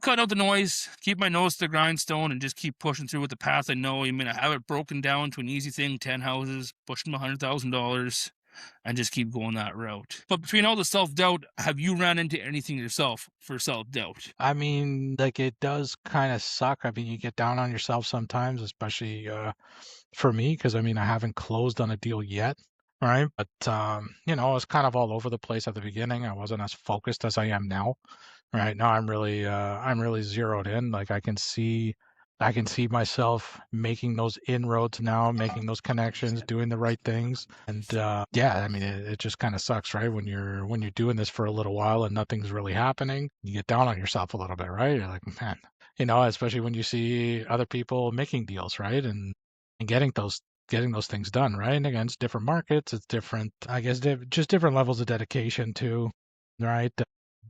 cutting out the noise, keep my nose to the grindstone, and just keep pushing through with the path I know. I mean, I have it broken down to an easy thing: 10 houses, pushing $100,000, and just keep going that route. But between all the self doubt, have you ran into anything yourself for self doubt? I mean, like it does kind of suck. I mean, you get down on yourself sometimes, especially for me, because I mean, I haven't closed on a deal yet, right? But I was kind of all over the place at the beginning. I wasn't as focused as I am now. Right now, I'm really zeroed in. Like I can see myself making those inroads now, making those connections, doing the right things. And yeah, I mean, it just kind of sucks, right? When you're doing this for a little while and nothing's really happening, you get down on yourself a little bit, right? You're like, man, especially when you see other people making deals, right? And getting those things done, right? And again, it's different markets, it's different, I guess, just different levels of dedication too, right?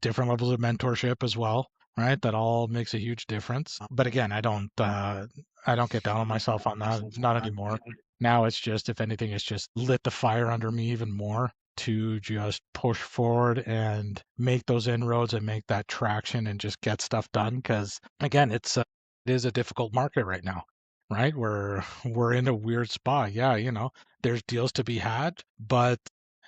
Different levels of mentorship as well, right? That all makes a huge difference. But again, I don't get down on myself on that, not anymore. Now it's just, if anything, it's just lit the fire under me even more to just push forward and make those inroads and make that traction and just get stuff done. Because again, it is a difficult market right now, right? We're in a weird spot. Yeah, there's deals to be had, but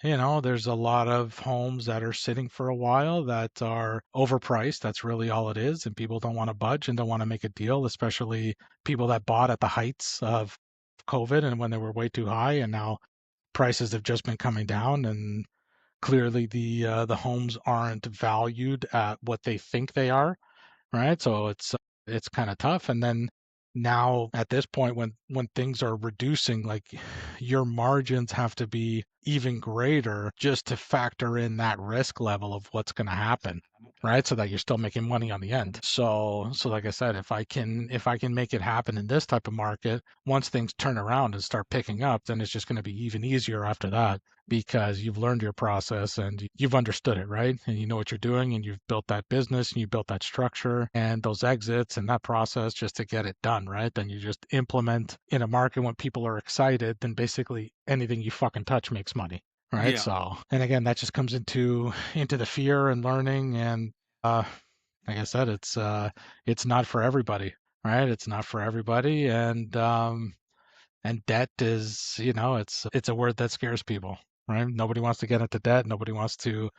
there's a lot of homes that are sitting for a while that are overpriced. That's really all it is. And people don't want to budge and don't want to make a deal, especially people that bought at the heights of COVID and when they were way too high. And now prices have just been coming down. And clearly the homes aren't valued at what they think they are, right? So it's kind of tough. And then now at this point, when things are reducing, like your margins have to be even greater just to factor in that risk level of what's going to happen, right? So that you're still making money on the end. So like I said, if I can make it happen in this type of market, once things turn around and start picking up, then it's just going to be even easier after that, because you've learned your process and you've understood it, right? And you know what you're doing, and you've built that business and you built that structure and those exits and that process just to get it done, right? Then you just implement in a market when people are excited, then basically anything you fucking touch makes money, right? Yeah. So, and again, that just comes into the fear and learning, and uh, like I said, it's not for everybody, right? It's not for everybody, and debt is, it's a word that scares people, right? Nobody wants to get into debt. Nobody wants to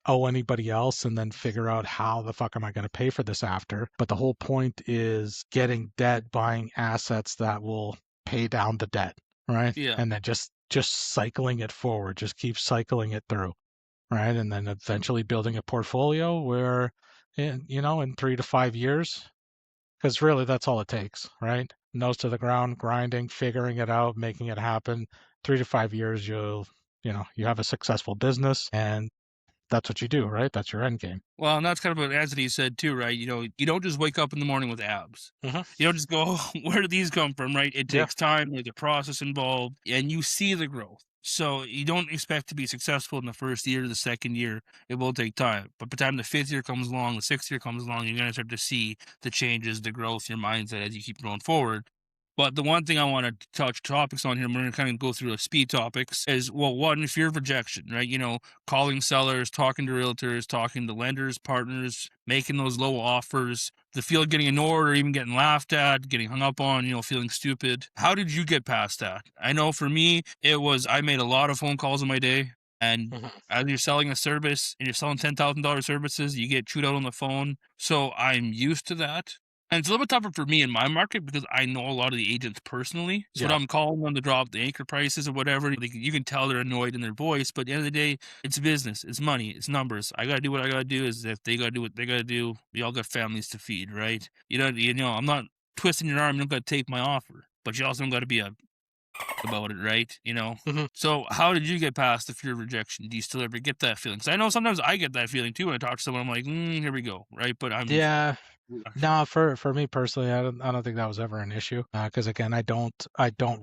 owe anybody else and then figure out how the fuck am I going to pay for this after. But the whole point is getting debt, buying assets that will pay down the debt, right? Yeah. And then just cycling it forward, just keep cycling it through, right? And then eventually building a portfolio where, in 3 to 5 years, because really that's all it takes, right? Nose to the ground, grinding, figuring it out, making it happen. 3 to 5 years, you have a successful business, and that's what you do, right? That's your end game. Well, and that's kind of what Anthony said too, right? You don't just wake up in the morning with abs. Hmm. You don't just go, "Oh, where do these come from?" Right? It Yeah. takes time. There's a process involved, and you see the growth. So you don't expect to be successful in the first year, the second year. It will take time. But by the time the fifth year comes along, the sixth year comes along, you're going to start to see the changes, the growth, your mindset as you keep going forward. But the one thing I want to touch topics on here, and we're going to kind of go through a speed topics, is, well, one, fear of rejection, right? Calling sellers, talking to realtors, talking to lenders, partners, making those low offers, the feel of getting ignored or even getting laughed at, getting hung up on, feeling stupid. How did you get past that? I know for me, I made a lot of phone calls in my day. And Hmm. as you're selling a service and you're selling $10,000 services, you get chewed out on the phone. So I'm used to that. And it's a little bit tougher for me in my market because I know a lot of the agents personally. So when Yeah. I'm calling them to drop the anchor prices or whatever, you can tell they're annoyed in their voice. But at the end of the day, it's business, it's money, it's numbers. I gotta do what I gotta do. Is if they gotta do what they gotta do, we all got families to feed, right? I'm not twisting your arm. You don't gotta take my offer, but you also don't gotta be about it, right? Hmm. So how did you get past the fear of rejection? Do you still ever get that feeling? Because I know sometimes I get that feeling too when I talk to someone. I'm like, here we go, right? But I'm Yeah. No, for me personally, I don't think that was ever an issue. Because again, I don't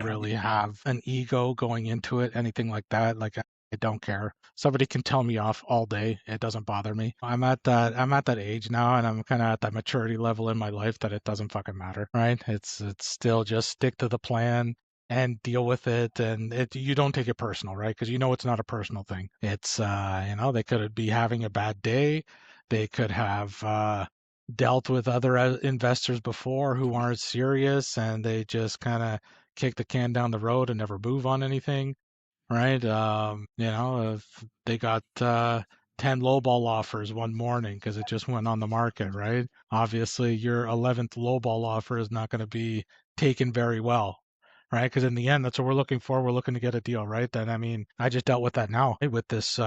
really have an ego going into it, anything like that. Like I don't care. Somebody can tell me off all day. It doesn't bother me. I'm at that age now, and I'm kind of at that maturity level in my life that it doesn't fucking matter, right? It's still just stick to the plan and deal with it, and you don't take it personal, right? Because it's not a personal thing. It's they could be having a bad day. They could have dealt with other investors before who aren't serious, and they just kind of kick the can down the road and never move on anything, right? If they got 10 lowball offers one morning because it just went on the market, right? Obviously, your 11th lowball offer is not going to be taken very well, right? Because in the end, that's what we're looking for. We're looking to get a deal, right? And I mean, I just dealt with that now with this.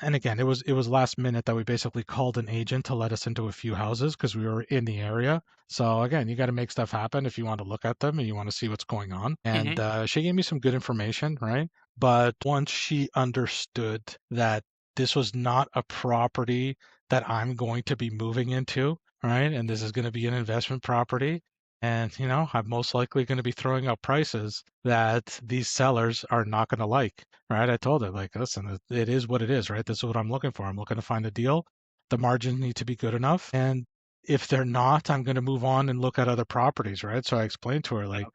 And again, it was last minute that we basically called an agent to let us into a few houses because we were in the area. So again, you got to make stuff happen if you want to look at them and you want to see what's going on. And Mhm. she gave me some good information, right? But once she understood that this was not a property that I'm going to be moving into, right? And this is going to be an investment property. And, I'm most likely going to be throwing out prices that these sellers are not going to like, right? I told her, like, listen, it is what it is, right? This is what I'm looking for. I'm looking to find a deal. The margins need to be good enough. And if they're not, I'm going to move on and look at other properties, right? So I explained to her, like,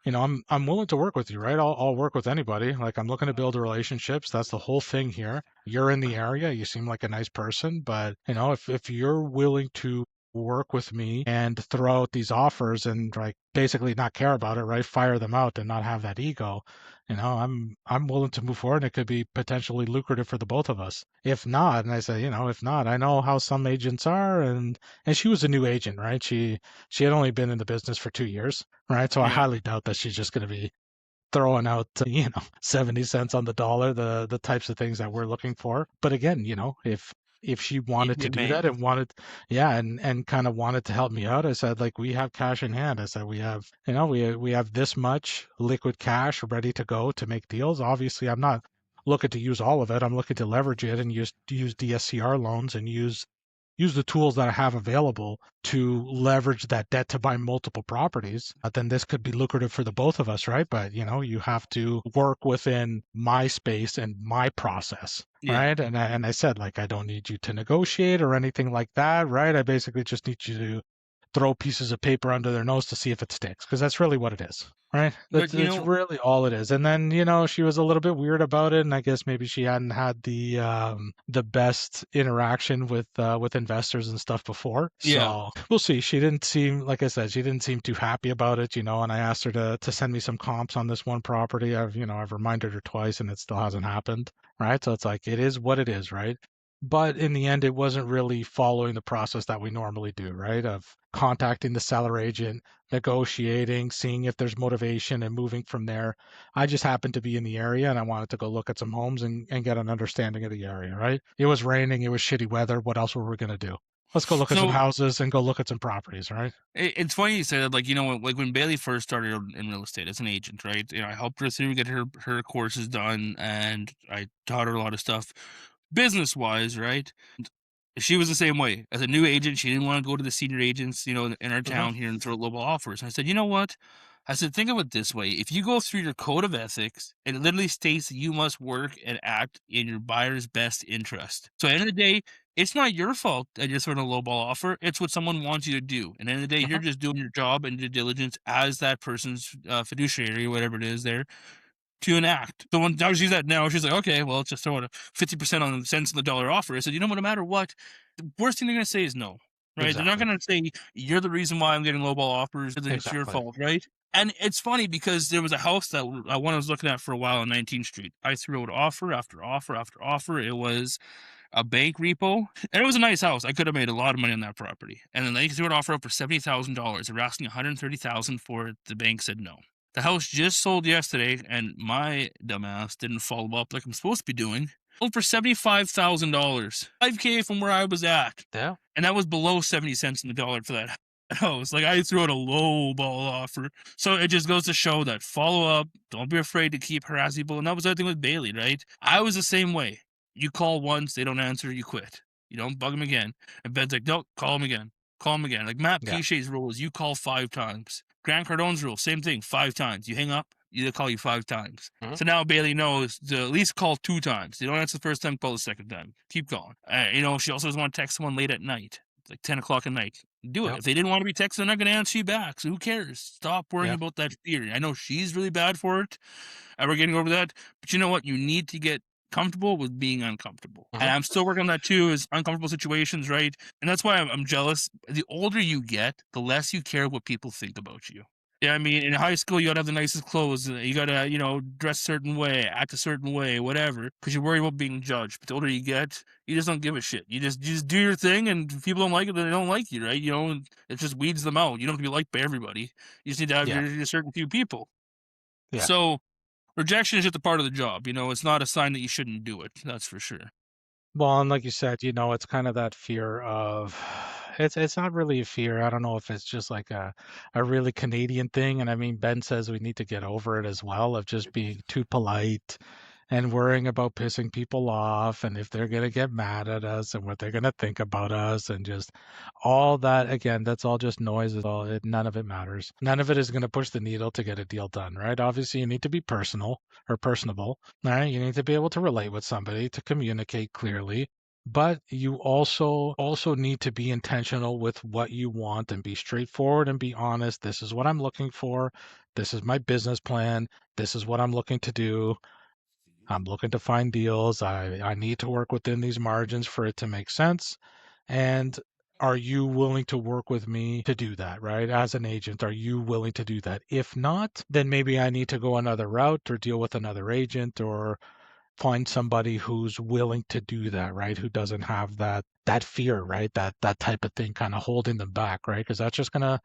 Absolutely. I'm willing to work with you, right? I'll work with anybody. Like I'm looking to build relationships. That's the whole thing here. You're in the area. You seem like a nice person, but if you're willing to work with me and throw out these offers and like basically not care about it, right? Fire them out and not have that ego. I'm willing to move forward. It could be potentially lucrative for the both of us. If not, and I say, if not, I know how some agents are, and she was a new agent, right? She had only been in the business for 2 years, right? So I Yeah. highly doubt that she's just going to be throwing out, 70 cents on the dollar, the types of things that we're looking for. But again, if she wanted to It do may. that and wanted, yeah, and kind of wanted to help me out, I said, like, we have cash in hand. I said, we have this much liquid cash ready to go to make deals. Obviously, I'm not looking to use all of it. I'm looking to leverage it and use DSCR loans and use the tools that I have available to leverage that debt to buy multiple properties, then this could be lucrative for the both of us, right? But you have to work within my space and my process, Yeah. right? And I said, like, I don't need you to negotiate or anything like that, right? I basically just need you throw pieces of paper under their nose to see if it sticks, because that's really what it is, right? But That's really all it is. And then, she was a little bit weird about it, and I guess maybe she hadn't had the best interaction with investors and stuff before. yeah. So we'll see. She didn't seem, like I said, she didn't seem too happy about it, and I asked her to send me some comps on this one property. I've reminded her twice, and it still hasn't happened, right? So it's like, it is what it is, right? But in the end, it wasn't really following the process that we normally do, right? Of contacting the seller agent, negotiating, seeing if there's motivation, and moving from there. I just happened to be in the area, and I wanted to go look at some homes and get an understanding of the area, right? It was raining, it was shitty weather. What else were we going to do? Let's go look at some So houses and go look at some properties, right? it's funny you say that. Like, like when Bailey first started in real estate as an agent, right? I helped her through get her courses done, and I taught her a lot of stuff business wise, right? She was the same way. As a new agent, she didn't want to go to the senior agents, in our Mm-hmm. town here and throw lowball offers. And I said, you know what? I said, think of it this way. If you go through your code of ethics, it literally states that you must work and act in your buyer's best interest. So at the end of the day, it's not your fault that you're throwing a lowball offer. It's what someone wants you to do. And at the end of the day, you're Mm-hmm. just doing your job and due diligence as that person's fiduciary or whatever it is there to enact. So when now she's at now, she's like, okay, well, let's just throw it a 50% on the cents on the dollar offer. I said, no matter what, the worst thing they're going to say is no, right? They're not Exactly. going to say, you're the reason why I'm getting lowball offers, that it's your Exactly. fault, right? And it's funny because there was a house that I was looking at for a while on 19th Street. I threw out offer after offer after offer. It was a bank repo, and it was a nice house. I could have made a lot of money on that property. And then they threw an offer up for $70,000. They were asking $130,000 for it. The bank said no. The house just sold yesterday, and my dumbass didn't follow up like I'm supposed to be doing. Sold for $75,000, $5K from where I was at, Yeah. and that was below 70 cents in the dollar for that house. Like, I threw out a low ball offer. So it just goes to show that follow up. Don't be afraid to keep harassing people. And that was the other thing with Bailey, right? I was the same way. You call once, they don't answer, you quit. You don't bug them again. And Ben's like, no, call them again. Call them again. Like Matt Yeah. Pichet's rule is you call 5 times. Grant Cardone's rule, same thing, 5 times. You hang up, they call you 5 times. Mhm. So now Bailey knows to at least call 2 times. They don't answer the first time, call the second time. Keep going. She also doesn't want to text someone late at night. It's like 10 o'clock at night. Do it. Yep. If they didn't want to be texted, they're not going to answer you back. So who cares? Stop worrying Yeah. about that fear. I know she's really bad for it, and we're getting over that. But you know what? You need to get comfortable with being uncomfortable. And Mhm. I'm still working on that too, is uncomfortable situations, right? And that's why I'm jealous. The older you get, the less you care what people think about you. Yeah, I mean, in high school, you gotta have the nicest clothes. You gotta, dress a certain way, act a certain way, whatever, because you're worried about being judged. But the older you get, you just don't give a shit. You just do your thing, and if people don't like it, then they don't like you, right? And it just weeds them out. You don't have to be liked by everybody. You just need to have Yeah. your certain few people. Yeah. So rejection is just a part of the job. It's not a sign that you shouldn't do it. That's for sure. Well, and like you said, it's kind of that fear of it's not really a fear. I don't know if it's just like a really Canadian thing. And I mean, Ben says we need to get over it as well, of just being too polite and worrying about pissing people off, and if they're gonna get mad at us and what they're gonna think about us, and just all that. Again, that's all just noise. None of it matters. None of it is gonna push the needle to get a deal done, right? Obviously, you need to be personal or personable. All right, you need to be able to relate with somebody, to communicate clearly, but you also need to be intentional with what you want, and be straightforward and be honest. This is what I'm looking for. This is my business plan. This is what I'm looking to do. I'm looking to find deals. I need to work within these margins for it to make sense. And are you willing to work with me to do that, right? As an agent, are you willing to do that? If not, then maybe I need to go another route or deal with another agent, or find somebody who's willing to do that, right? Who doesn't have that fear, right? That type of thing kind of holding them back, right? Because that's just gonna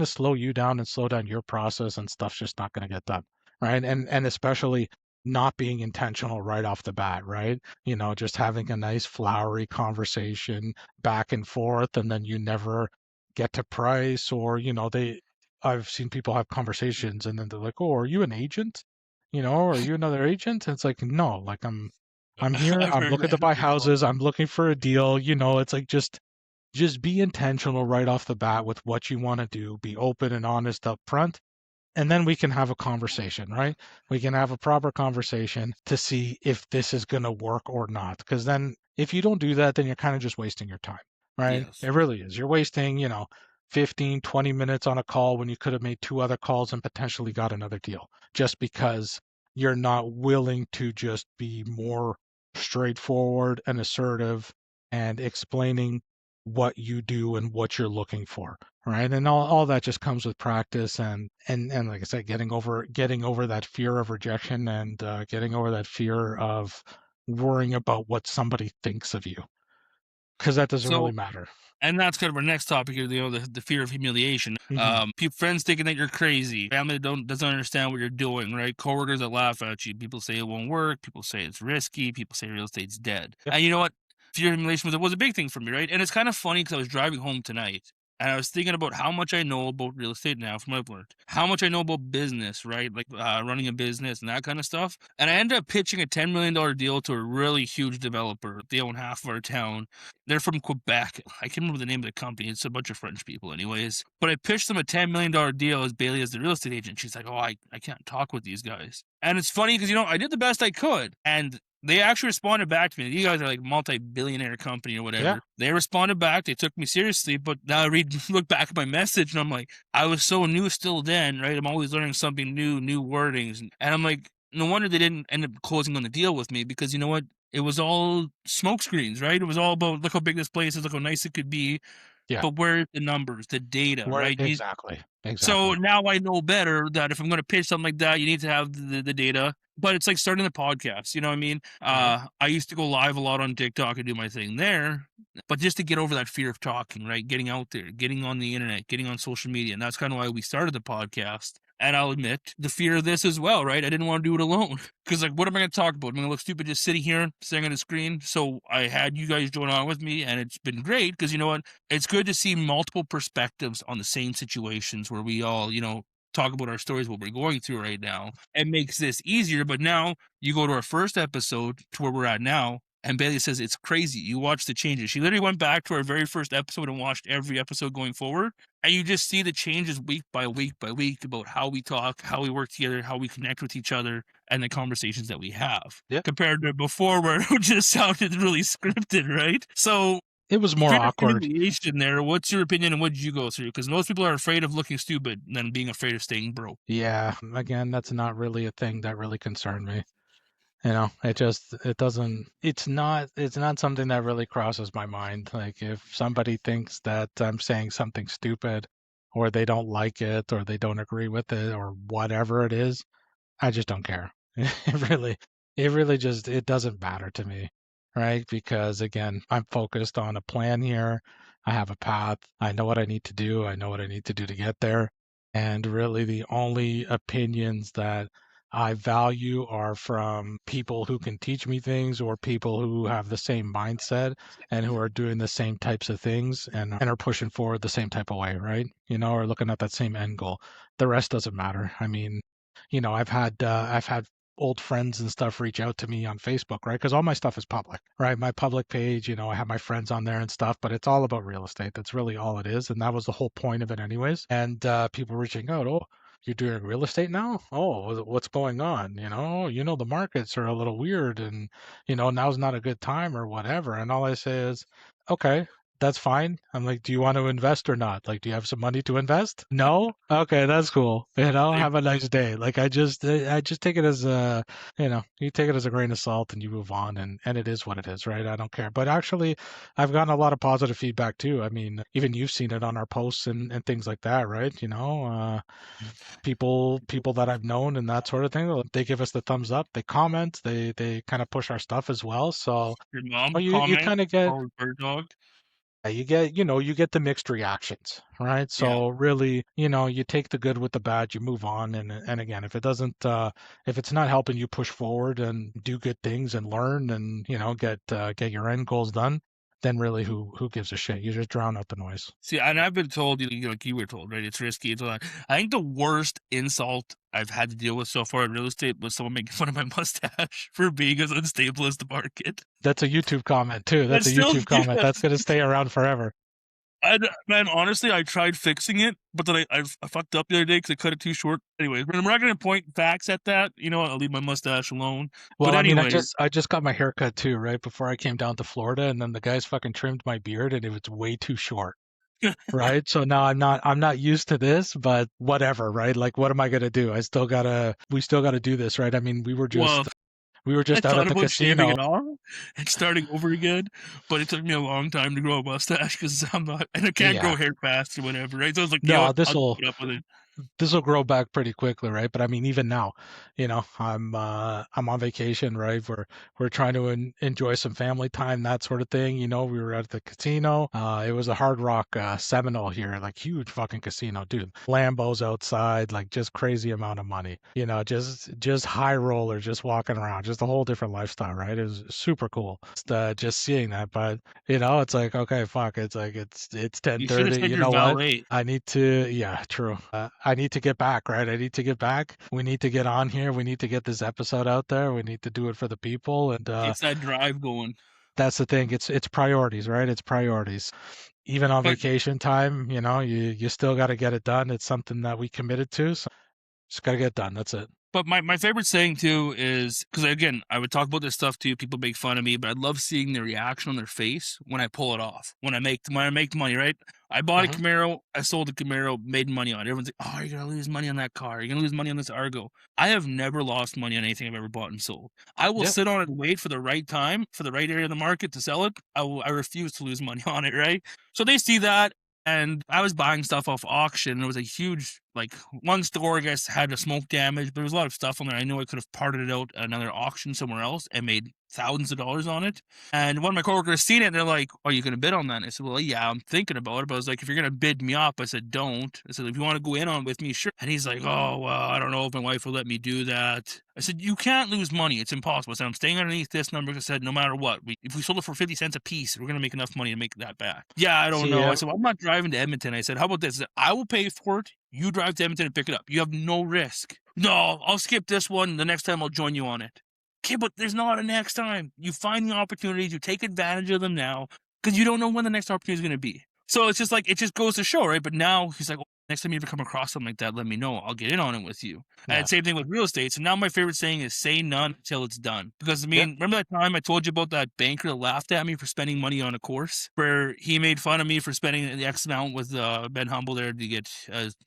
slow you down and slow down your process, and stuff's just not gonna get done, right? And especially not being intentional right off the bat, right? Just having a nice flowery conversation back and forth, and then you never get to price, or I've seen people have conversations and then they're like, "Oh, are you an agent? Are you another agent?" And it's like, no, like I'm here, I've I'm heard looking to that buy before. houses, I'm looking for a deal. It's like, just be intentional right off the bat with what you want to do. Be open and honest up front, and then we can have a conversation, right? We can have a proper conversation to see if this is going to work or not. Because then, if you don't do that, then you're kind of just wasting your time, right? Yes. It really is. You're wasting, 15, 20 minutes on a call when you could have made 2 other calls and potentially got another deal, just because you're not willing to just be more straightforward and assertive and explaining what you do and what you're looking for, right? And all that just comes with practice and like I said, getting over that fear of rejection and getting over that fear of worrying about what somebody thinks of you, because that doesn't really So, matter. and that's kind of our next topic here, the fear of humiliation. Mhm. Friends thinking that you're crazy, family that doesn't understand what you're doing, right? Coworkers that laugh at you, people say it won't work, people say it's risky, people say real estate's dead. Yep. And you know what? Fear of humiliation was a big thing for me, right? And it's kind of funny because I was driving home tonight and I was thinking about how much I know about real estate now from what I've learned, how much I know about business, right? Like running a business and that kind of stuff. And I ended up pitching a $10 million deal to a really huge developer. They own half of our town. They're from Quebec. I can't remember the name of the company. It's a bunch of French people, anyways. But I pitched them a $10 million deal as Bailey as the real estate agent. She's like, oh, I can't talk with these guys. And it's funny because, I did the best I could. And they actually responded back to me. You guys are like multi-billionaire company or Yeah. whatever. They responded back. They took me seriously. But now look back at my message and I'm like, I was so new still then, right? I'm always learning something new wordings. And I'm like, no wonder they didn't end up closing on the deal with me because you know what? It was all smoke screens, right? It was all about look how big this place is, look how nice it could be. Yeah. But where's the numbers, the data, Where right? exactly. So Exactly. now I know better that if I'm going to pitch something like that, you need to have the data. But it's like starting a podcast. You know what I mean? Right. I used to go live a lot on TikTok and do my thing there, but just to get over that fear of talking, right? Getting out there, getting on the internet, getting on social media. And that's kind of why we started the podcast. And I'll admit the fear of this as well, right? I didn't want to do it alone because, like, what am I going to talk about? I'm going to look stupid just sitting here, staring at a screen. So I had you guys join on with me, and it's been great because you know what? It's good to see multiple perspectives on the same situations where we all, talk about our stories, what we're going through right now. It makes this easier. But now you go to our first episode to where we're at now, and Bailey says it's crazy. You watch the changes. She literally went back to our very first episode and watched every episode going forward. And you just see the changes week by week by week about how we talk, how we work together, how we connect with each other, and the conversations that we have. Yeah. Compared to before where it just sounded really scripted, right? So It was more fear of awkward. humiliation there. What's your opinion and what did you go through? Because most people are afraid of looking stupid than being afraid of staying broke. Yeah. Again, that's not really a thing that really concerned me. It's not something that really crosses my mind. Like if somebody thinks that I'm saying something stupid or they don't like it or they don't agree with it or whatever it is, I just don't care. It really just it doesn't matter to me, right? Because again, I'm focused on a plan here. I have a path. I know what I need to do. I know what I need to do to get there. And really the only opinions that I value are from people who can teach me things or people who have the same mindset and who are doing the same types of things and are pushing forward the same type of way, right? Or looking at that same end goal. The rest doesn't matter. I mean, I've had old friends and stuff reach out to me on Facebook, right? Because all my stuff is public, right? My public page, I have my friends on there and stuff, but it's all about real estate. That's really all it is, and that was the whole point of it, anyways. And people reaching out, oh, you're doing real estate now? Oh, what's going on? The markets are a little weird, and now's not a good time or whatever. And all I say is, okay, that's fine. I'm like, do you want to invest or not? Like, do you have some money to invest? No? Okay, that's cool. Have a nice day. Like, I just take it as you take it as a grain of salt and you move on and it is what it is, right? I don't care. But actually, I've gotten a lot of positive feedback too. I mean, even you've seen it on our posts and things like that, right? People that I've known and that sort of thing, they give us the thumbs up, they comment, they kind of push our stuff as well. So Your mom you comment, kind of get call her bird dog. you get the mixed reactions, right? Yeah. So really, you take the good with the bad, you move on, and again, if it's not helping you push forward and do good things and learn and get your end goals done, then really, who gives a shit? You just drown out the noise. See, and I've been told, like you were told, right? It's risky. It's all that. I think the worst insult I've had to deal with so far in real estate was someone making fun of my mustache for being as unstable as the market. That's a YouTube comment too. That's That's a still, YouTube comment. That's gonna stay around forever. man, honestly, I tried fixing it, but then I fucked up the other day because I cut it too short. Anyways, I'm not going to point facts at that. I'll leave my mustache alone. But Well, I mean, I anyways, just I just got my haircut too, right before I came down to Florida, and then the guys fucking trimmed my beard, and it was way too short. right? So now I'm not used to this, but whatever, right? Like what am I gonna do? We still gotta do this, right? I mean, Well, we were I just out thought at the about shaving casino. it off and starting over again, but it took me a long time to grow a mustache because I'm not, and I can't grow Yeah. hair fast or whatever, right? So I was like, you know No, what? I'll just put up with it. this will grow back pretty quickly, right? But I mean, even now, I'm on vacation, right? We're trying to enjoy some family time, that sort of thing. We were at the casino. It was a Hard Rock Seminole here, like huge fucking casino, dude. Lambos outside, like just crazy amount of money. Just high roller, just walking around, just a whole different lifestyle, right? It was super cool. Just seeing that, but it's like okay, fuck. It's like it's You should have 10:30. said You your know what? valet. I need to, yeah, true. I need to get back, right? I need to get back. We need to get on here. We need to get this episode out there. We need to do it for the people. And Gets that drive going. that's the thing. It's priorities, right? It's priorities. Even on But vacation time, you still got to get it done. It's something that we committed to. So just got to get done. That's it. But my favorite saying too is because again I would talk about this stuff too. People make fun of me, but I love seeing the reaction on their face when I pull it off. When I make money, right? I bought a Hmm. Camaro, I sold a Camaro, made money on it. Everyone's like, "Oh, you're gonna lose money on that car. You're gonna lose money on this Argo." I have never lost money on anything I've ever bought and sold. I will Yep. sit on it and wait for the right time, for the right area of the market to sell it. I refuse to lose money on it, right? So they see that, and I was buying stuff off auction. It was a huge, like, one store, I guess, had a smoke damage, but there was a lot of stuff on there. I knew I could have parted it out at another auction somewhere else and made thousands of dollars on it. And one of my coworkers seen it and they're like, "Are you going to bid on that?" And I said, "Well, yeah, I'm thinking about it." But I was like, "If you're going to bid me up," I said, "Don't." I said, "If you want to go in on it with me, sure." And he's like, "Oh, well, I don't know if my wife will let me do that." I said, "You can't lose money. It's impossible." I said, "I'm staying underneath this number." I said, "No matter what, if we sold it for 50 cents a piece, we're going to make enough money to make that back." "Yeah, I don't See, know." I said, "Well, I'm not driving to Edmonton." I said, "How about this? I said, I will pay for it. You drive to Edmonton and pick it up. You have no risk." "No, I'll skip this one. The next time I'll join you on it." Okay, but there's not a next time. You find the opportunities, you take advantage of them now, because you don't know when the next opportunity is going to be. So it's just like, it just goes to show, right? But now he's like, "Oh, next time you ever come across something like that, let me know. I'll get in on it with you." yeah, And same thing with real estate. So now my favorite saying is say none until it's done. Because I yeah, mean, remember that time I told you about that banker that laughed at me for spending money on a course where he made fun of me for spending the X amount with Ben Humble there to get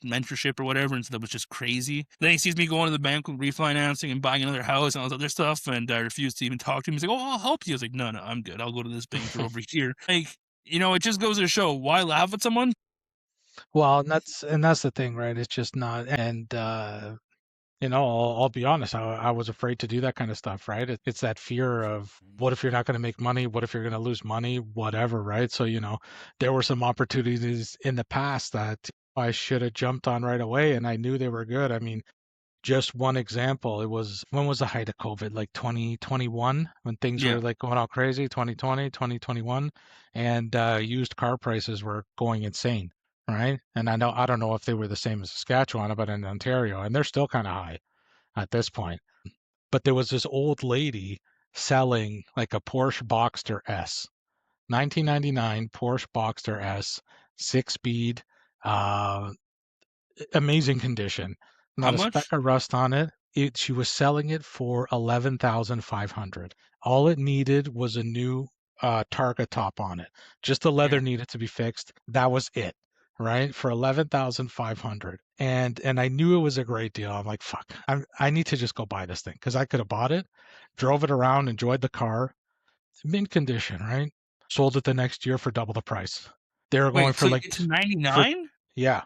mentorship or whatever. And so that was just crazy. Then he sees me going to the bank with refinancing and buying another house and all this other stuff. And I refused to even talk to him. He's like, "Oh, I'll help you." I was like, "No, no, I'm good. I'll go to this banker over here." Like, it just goes to show why laugh at someone. well, and that's the thing, right? It's just not, and I'll be honest. I was afraid to do that kind of stuff, right? It's that fear of what if you're not going to make money? What if you're going to lose money? Whatever, right? So, there were some opportunities in the past that I should have jumped on right away, and I knew they were good. I mean, just one example, when was the height of COVID? Like 2021, when things Yeah. were like going all crazy, 2020, 2021, and used car prices were going insane, right? And I don't know if they were the same as Saskatchewan, but in Ontario, and they're still kind of high at this point. But there was this old lady selling like a Porsche Boxster S, 1999 Porsche Boxster S, 6 speed, uh, amazing condition, How not a speck much? of rust on it. She was selling it for 11,500. All it needed was a new Targa top on it. Just the leather Yeah. needed to be fixed. That was it, right? For 11,500. And I knew it was a great deal. I'm like, fuck, I need to just go buy this thing because I could have bought it, drove it around, enjoyed the car, mint condition, right? Sold it the next year for double the price. They were going Wait, for so like it's for 99? yeah.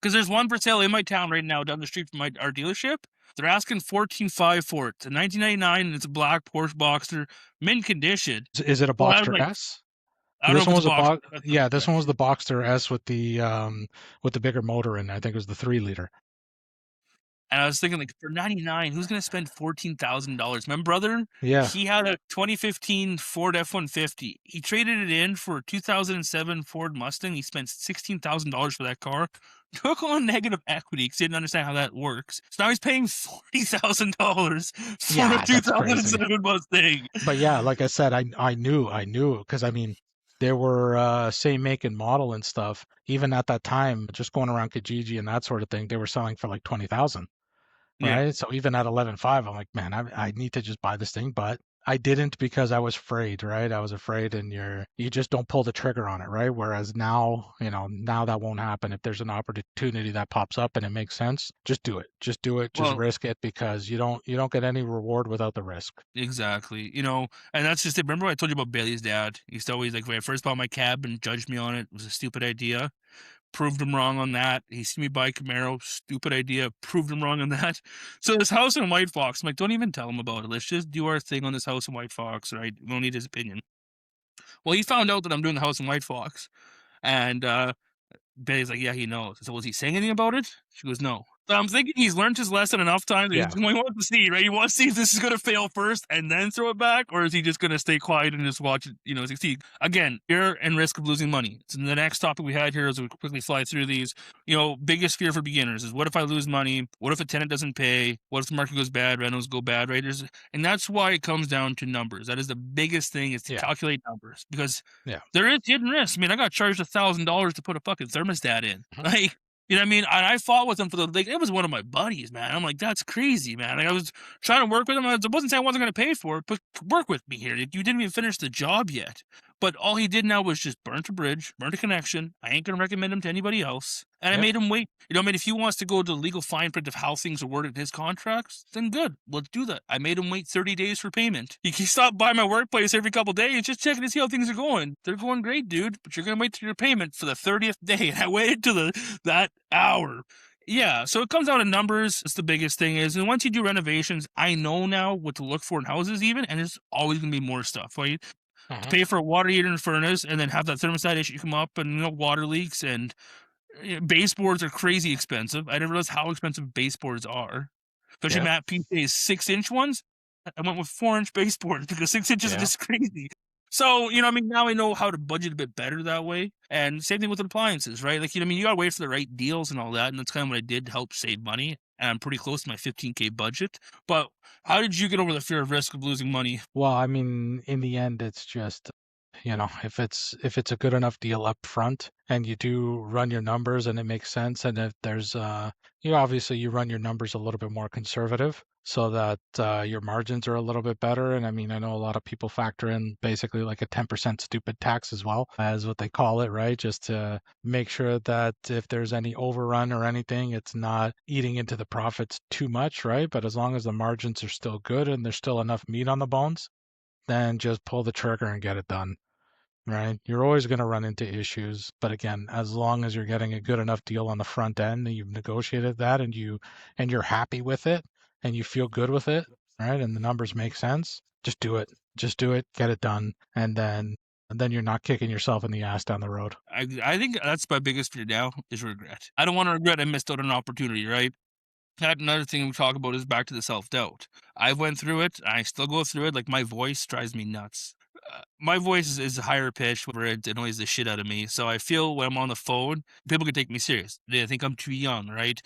Because there's one for sale in my town right now down the street from our dealership. They're asking 14.5 for it. It's a 1999 and it's a black Porsche Boxster, mint condition. Is it a Well, I was Boxster like, S? I don't know This if one it's a was a box. box. That's the Yeah, this one was question. the Boxster S with the bigger motor in it. I think it was the 3 liter. And I was thinking, like, for 99, who's gonna spend $14,000? My brother, Yeah. he had a 2015 Ford F-150. He traded it in for a 2007 Ford Mustang. He spent $16,000 for that car. Took on negative equity because he didn't understand how that works. So now he's paying $40,000 for a Yeah, that's crazy. 2007 Mustang. But yeah, like I said, I knew because I mean, there were same make and model and stuff. Even at that time, just going around Kijiji and that sort of thing, they were selling for like 20,000, Yeah. right? So even at 11.5, I'm like, man, I need to just buy this thing. But I didn't because I was afraid, right? I was afraid, and you just don't pull the trigger on it, right? Whereas now, now that won't happen. If there's an opportunity that pops up and it makes sense, just do it. Just do it. Just Well, risk it because you don't get any reward without the risk. exactly. And that's just it. Remember what I told you about Bailey's dad? He used to always, like, when I first bought my cab and judged me on it. It was a stupid idea. Proved him wrong on that. He seen me buy Camaro. Stupid idea. Proved him wrong on that. So this house in White Fox, I'm like, don't even tell him about it. Let's just do our thing on this house in White Fox, right? We don't need his opinion. Well, he found out that I'm doing the house in White Fox. And Betty's like, yeah, he knows. So was he saying anything about it? She goes, no. So I'm thinking he's learned his lesson enough times. Yeah. He wants to see, right? He wants to see if this is going to fail first and then throw it back, or is he just going to stay quiet and just watch it, succeed? Again, fear and risk of losing money. So the next topic we had here, as we quickly fly through these, biggest fear for beginners is, what if I lose money? What if a tenant doesn't pay? What if the market goes bad? Rentals go bad, right? And that's why it comes down to numbers. That is the biggest thing, is to Yeah. calculate numbers, because Yeah. there is hidden risk. I mean, I got charged $1,000 to put a fucking thermostat in. Mhm. Like, you know what I mean? And I fought with him it was one of my buddies, man. I'm like, that's crazy, man. Like, I was trying to work with him. I wasn't saying I wasn't going to pay for it, but work with me here. You didn't even finish the job yet. But all he did now was just burnt a bridge, burnt a connection. I ain't going to recommend him to anybody else. And I Yep. made him wait. If he wants to go to the legal fine print of how things are worded in his contracts, then good. Let's do that. I made him wait 30 days for payment. He stopped by my workplace every couple days, just checking to see how things are going. They're going great, dude, but you're going to wait till your payment for the 30th day. And I waited till that hour. Yeah, so it comes down to numbers. It's the biggest thing is, and once you do renovations, I know now what to look for in houses even, and there's always going to be more stuff, right? To Mhm. pay for a water heater and furnace, and then have that thermostat issue come up, and water leaks, and baseboards are crazy expensive. I didn't realize how expensive baseboards are. Especially Yeah. Matt PJ's 6-inch ones. I went with 4-inch baseboards because 6 inches are Yeah. just crazy. So, now I know how to budget a bit better that way. And same thing with appliances, right? Like, you gotta wait for the right deals and all that. And that's kind of what I did to help save money. And I'm pretty close to my 15K budget. But how did you get over the fear of risk of losing money? Well, I mean, in the end, it's just, if it's a good enough deal up front and you do run your numbers and it makes sense, and if there's, obviously you run your numbers a little bit more conservative so that your margins are a little bit better. And I mean, I know a lot of people factor in basically like a 10% stupid tax as well, as what they call it, right? Just to make sure that if there's any overrun or anything, it's not eating into the profits too much, right? But as long as the margins are still good and there's still enough meat on the bones, then just pull the trigger and get it done, right? You're always going to run into issues, but again, as long as you're getting a good enough deal on the front end and you've negotiated that and you're happy with it and you feel good with it, right? And the numbers make sense, just do it. Just do it, get it done, and then you're not kicking yourself in the ass down the road. I think that's my biggest fear now is regret. I don't want to regret I missed out on an opportunity, right? Another thing we talk about is back to the self-doubt. I went through it. I still go through it. Like, my voice drives me nuts. My voice is higher pitched, where it annoys the shit out of me. So I feel when I'm on the phone, people can take me serious. They think I'm too young, right?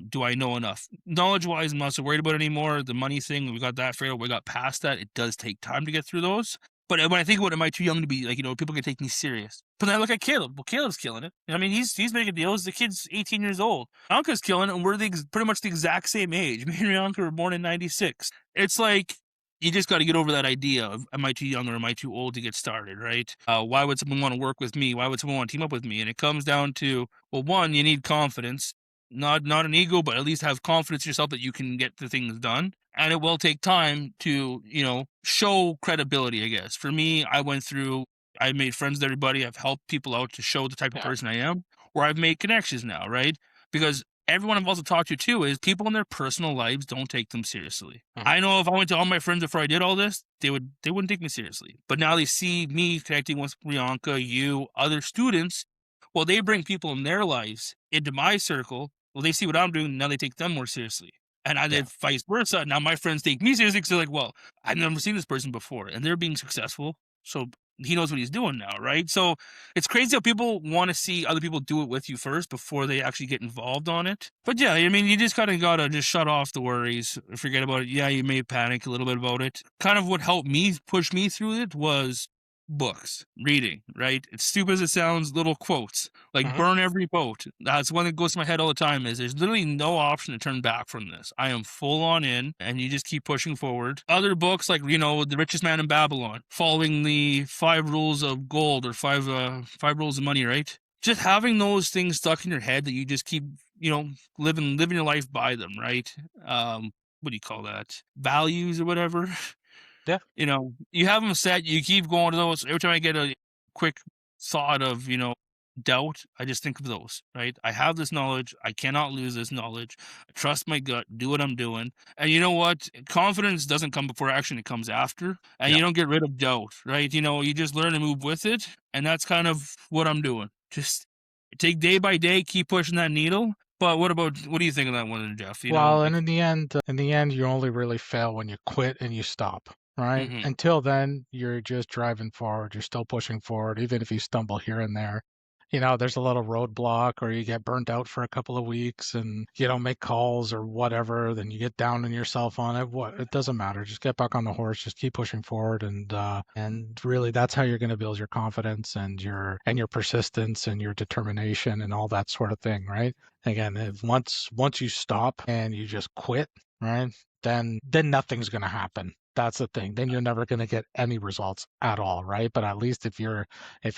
Do I know enough? Knowledge-wise, I'm not so worried about it anymore. The money thing, we got that figured out. We got past that. It does take time to get through those. But when I think about, am I too young to be, like, people can take me serious? But then I look at Caleb. Well, Caleb's killing it. I mean, he's making deals. The kid's 18 years old. Anka's killing it, and we're pretty much the exact same age. Me and Anka were born in 96. It's like, you just got to get over that idea of, am I too young or am I too old to get started, right? Why would someone want to work with me? Why would someone want to team up with me? And it comes down to, well, one, you need confidence. Not an ego, but at least have confidence in yourself that you can get the things done. And it will take time to, show credibility, I guess. For me, I made friends with everybody. I've helped people out to show the type of Yeah. person I am, or I've made connections now, right? Because everyone I've also talked to too is people in their personal lives don't take them seriously. Mhm. I know if I went to all my friends before I did all this, they wouldn't take me seriously. But now they see me connecting with Priyanka, you, other students. Well, they bring people in their lives into my circle. Well, they see what I'm doing. Now they take them more seriously. And I did vice versa. Now my friends take me seriously because they're like, well, I've never seen this person before, and they're being successful. So he knows what he's doing now, right? So it's crazy how people want to see other people do it with you first before they actually get involved on it. But yeah, I mean, you just gotta just shut off the worries, forget about it. Yeah, you may panic a little bit about it. Kind of what helped me push me through it was books, reading, right? It's stupid as it sounds, little quotes like Mhm. burn every boat. That's one that goes to my head all the time is there's literally no option to turn back from this. I am full on in and you just keep pushing forward. Other books like, The Richest Man in Babylon, following the 5 rules of gold or five rules of money, right? Just having those things stuck in your head that you just keep, living your life by them, right? What do you call that? Values or whatever. Yeah. You have them set, you keep going to those. Every time I get a quick thought of, doubt, I just think of those, right? I have this knowledge. I cannot lose this knowledge. I trust my gut, do what I'm doing. And you know what? Confidence doesn't come before action, it comes after. And Yeah. you don't get rid of doubt, right? You just learn to move with it. And that's kind of what I'm doing. Just take day by day, keep pushing that needle. But what do you think of that one, Jeff? Well, and in the end, you only really fail when you quit and you stop, right? Mhm. Until then, you're just driving forward. You're still pushing forward, even if you stumble here and there. There's a little roadblock, or you get burnt out for a couple of weeks, and you don't make calls or whatever. Then you get down on yourself on it. What? It doesn't matter. Just get back on the horse. Just keep pushing forward, and really, that's how you're going to build your confidence and your persistence and your determination and all that sort of thing, right? Again, if once you stop and you just quit, right? Then nothing's going to happen. That's the thing. Then you're never going to get any results at all, right? But at least if you're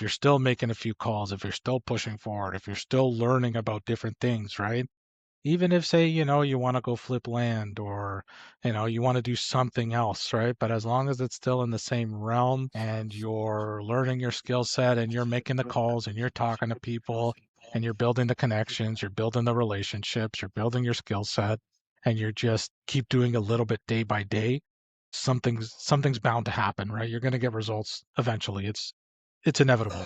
still making a few calls, if you're still pushing forward, if you're still learning about different things, right? Even if, say, you want to go flip land, or you want to do something else, right? But as long as it's still in the same realm and you're learning your skill set and you're making the calls and you're talking to people and you're building the connections, you're building the relationships, you're building your skill set, and you're just keep doing a little bit day by day, something's bound to happen, right? You're going to get results eventually. It's inevitable,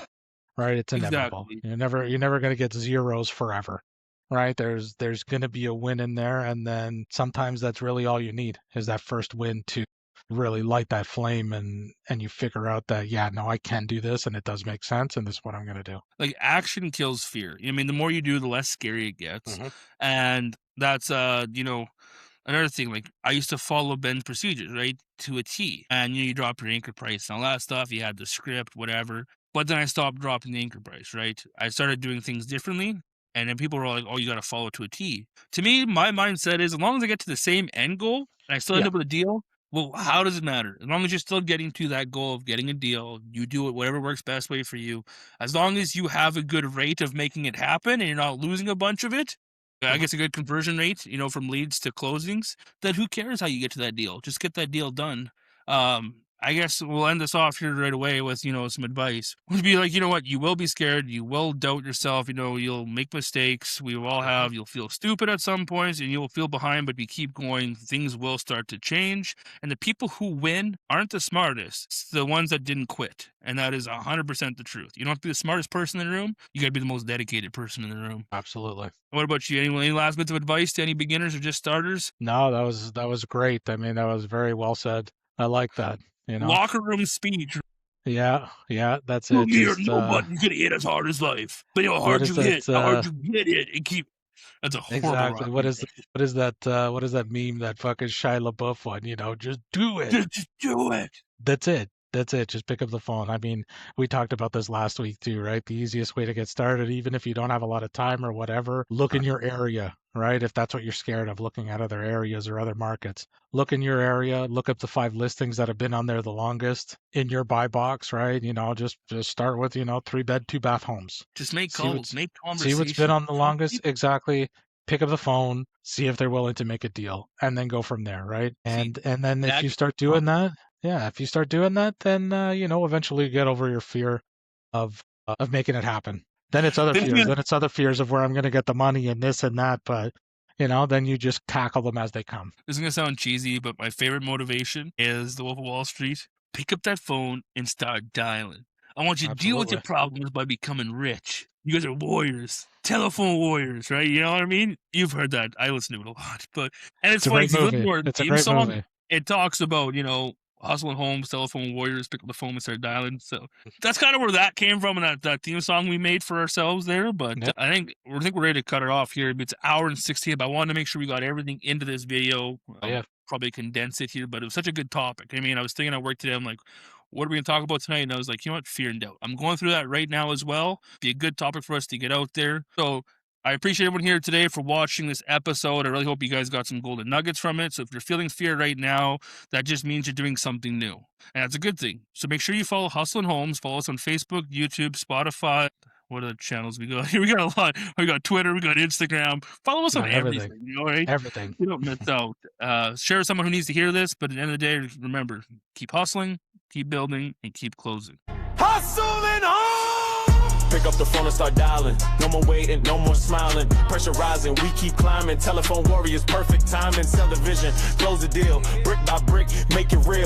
right? It's inevitable. Exactly. You're never going to get zeros forever, right? There's going to be a win in there, and then sometimes that's really all you need is that first win to really light that flame, and you figure out that, yeah, no, I can do this, and it does make sense, and this is what I'm going to do. Like action kills fear. I mean, the more you do, the less scary it gets. Hmm. And that's another thing. Like I used to follow Ben's procedures, right? To a T. And you drop your anchor price and all that stuff. You had the script, whatever. But then I stopped dropping the anchor price, right? I started doing things differently. And then people were like, oh, you got to follow to a T. To me, my mindset is as long as I get to the same end goal and I still end Yeah. up with a deal, well, how does it matter? As long as you're still getting to that goal of getting a deal, you do it whatever works best way for you. As long as you have a good rate of making it happen and you're not losing a bunch of it, I Hmm. guess a good conversion rate, from leads to closings, then who cares how you get to that deal? Just get that deal done. I guess we'll end this off here right away with, some advice. Would be like, you know what, you will be scared, you will doubt yourself, you'll make mistakes. We will all Hmm. have, you'll feel stupid at some points and you'll feel behind, but you keep going, things will start to change. And the people who win aren't the smartest, it's the ones that didn't quit. And that is 100% the truth. You don't have to be the smartest person in the room, you gotta be the most dedicated person in the room. Absolutely. What about you? Any last bits of advice to any beginners or just starters? No, that was great. I mean, that was very well said. I like that. You know. Locker room speech. Yeah, yeah, that's "Well, it. me or Just nobody could hit as hard as life. But how what hard is you that? hit, how hard you get it, and keep." That's a horrible Exactly. rock What is impression. what is that? What is that meme? That fucking Shia LaBeouf one? Just do it. Just do it. That's it. That's it. Just pick up the phone. I mean, we talked about this last week too, right? The easiest way to get started, even if you don't have a lot of time or whatever, look in your area, right? If that's what you're scared of, looking at other areas or other markets, look in your area, look up the 5 listings that have been on there the longest in your buy box, right? Just start with, 3 bed, 2 bath homes. Just make See calls, what's make see what's been conversation. on the Talk to longest people. exactly. Pick up the phone, see if they're willing to make a deal, and then go from there, right? See, And then if that you start doing that, yeah, if you start doing that, then eventually you get over your fear of making it happen. Then it's other then fears. Then it's other fears of where I'm going to get the money and this and that. But then you just tackle them as they come. this is gonna sound cheesy, but my favorite motivation is the Wolf of Wall Street. Pick up that phone and start dialing. I want you to deal with your Absolutely, problems by becoming rich. You guys are warriors, telephone warriors, right? You know what I mean? You've heard that. I listen to it a lot, and it's it's a funny great because if you listen movie. to our It's a theme great song, movie. it talks about hustling homes, telephone warriors, pick up the phone and start dialing. So that's kind of where that came from, and that theme song we made for ourselves there. But Yep. I think we're ready to cut it off here. It's an hour and 16. But I wanted to make sure we got everything into this video. Oh, yeah. Probably condense it here, but it was such a good topic. I mean, I was thinking at work today. I'm like, what are we going to talk about tonight? And I was like, you know what? Fear and doubt. I'm going through that right now as well. Be a good topic for us to get out there. So I appreciate everyone here today for watching this episode. I really hope you guys got some golden nuggets from it. So if you're feeling fear right now, that just means you're doing something new. And that's a good thing. So make sure you follow Hustlin' Homes. Follow us on Facebook, YouTube, Spotify. What are the channels we got? Here we got a lot. We got Twitter, we got Instagram. Follow us on everything. You know, right? Everything. You don't miss out. Share with someone who needs to hear this. But at the end of the day, remember, keep hustling, keep building, and keep closing. Hustling home! Pick up the phone and start dialing. No more waiting, no more smiling. Pressurizing, we keep climbing. Telephone warriors, perfect timing. Sell the vision, close the deal. Brick by brick, make it real.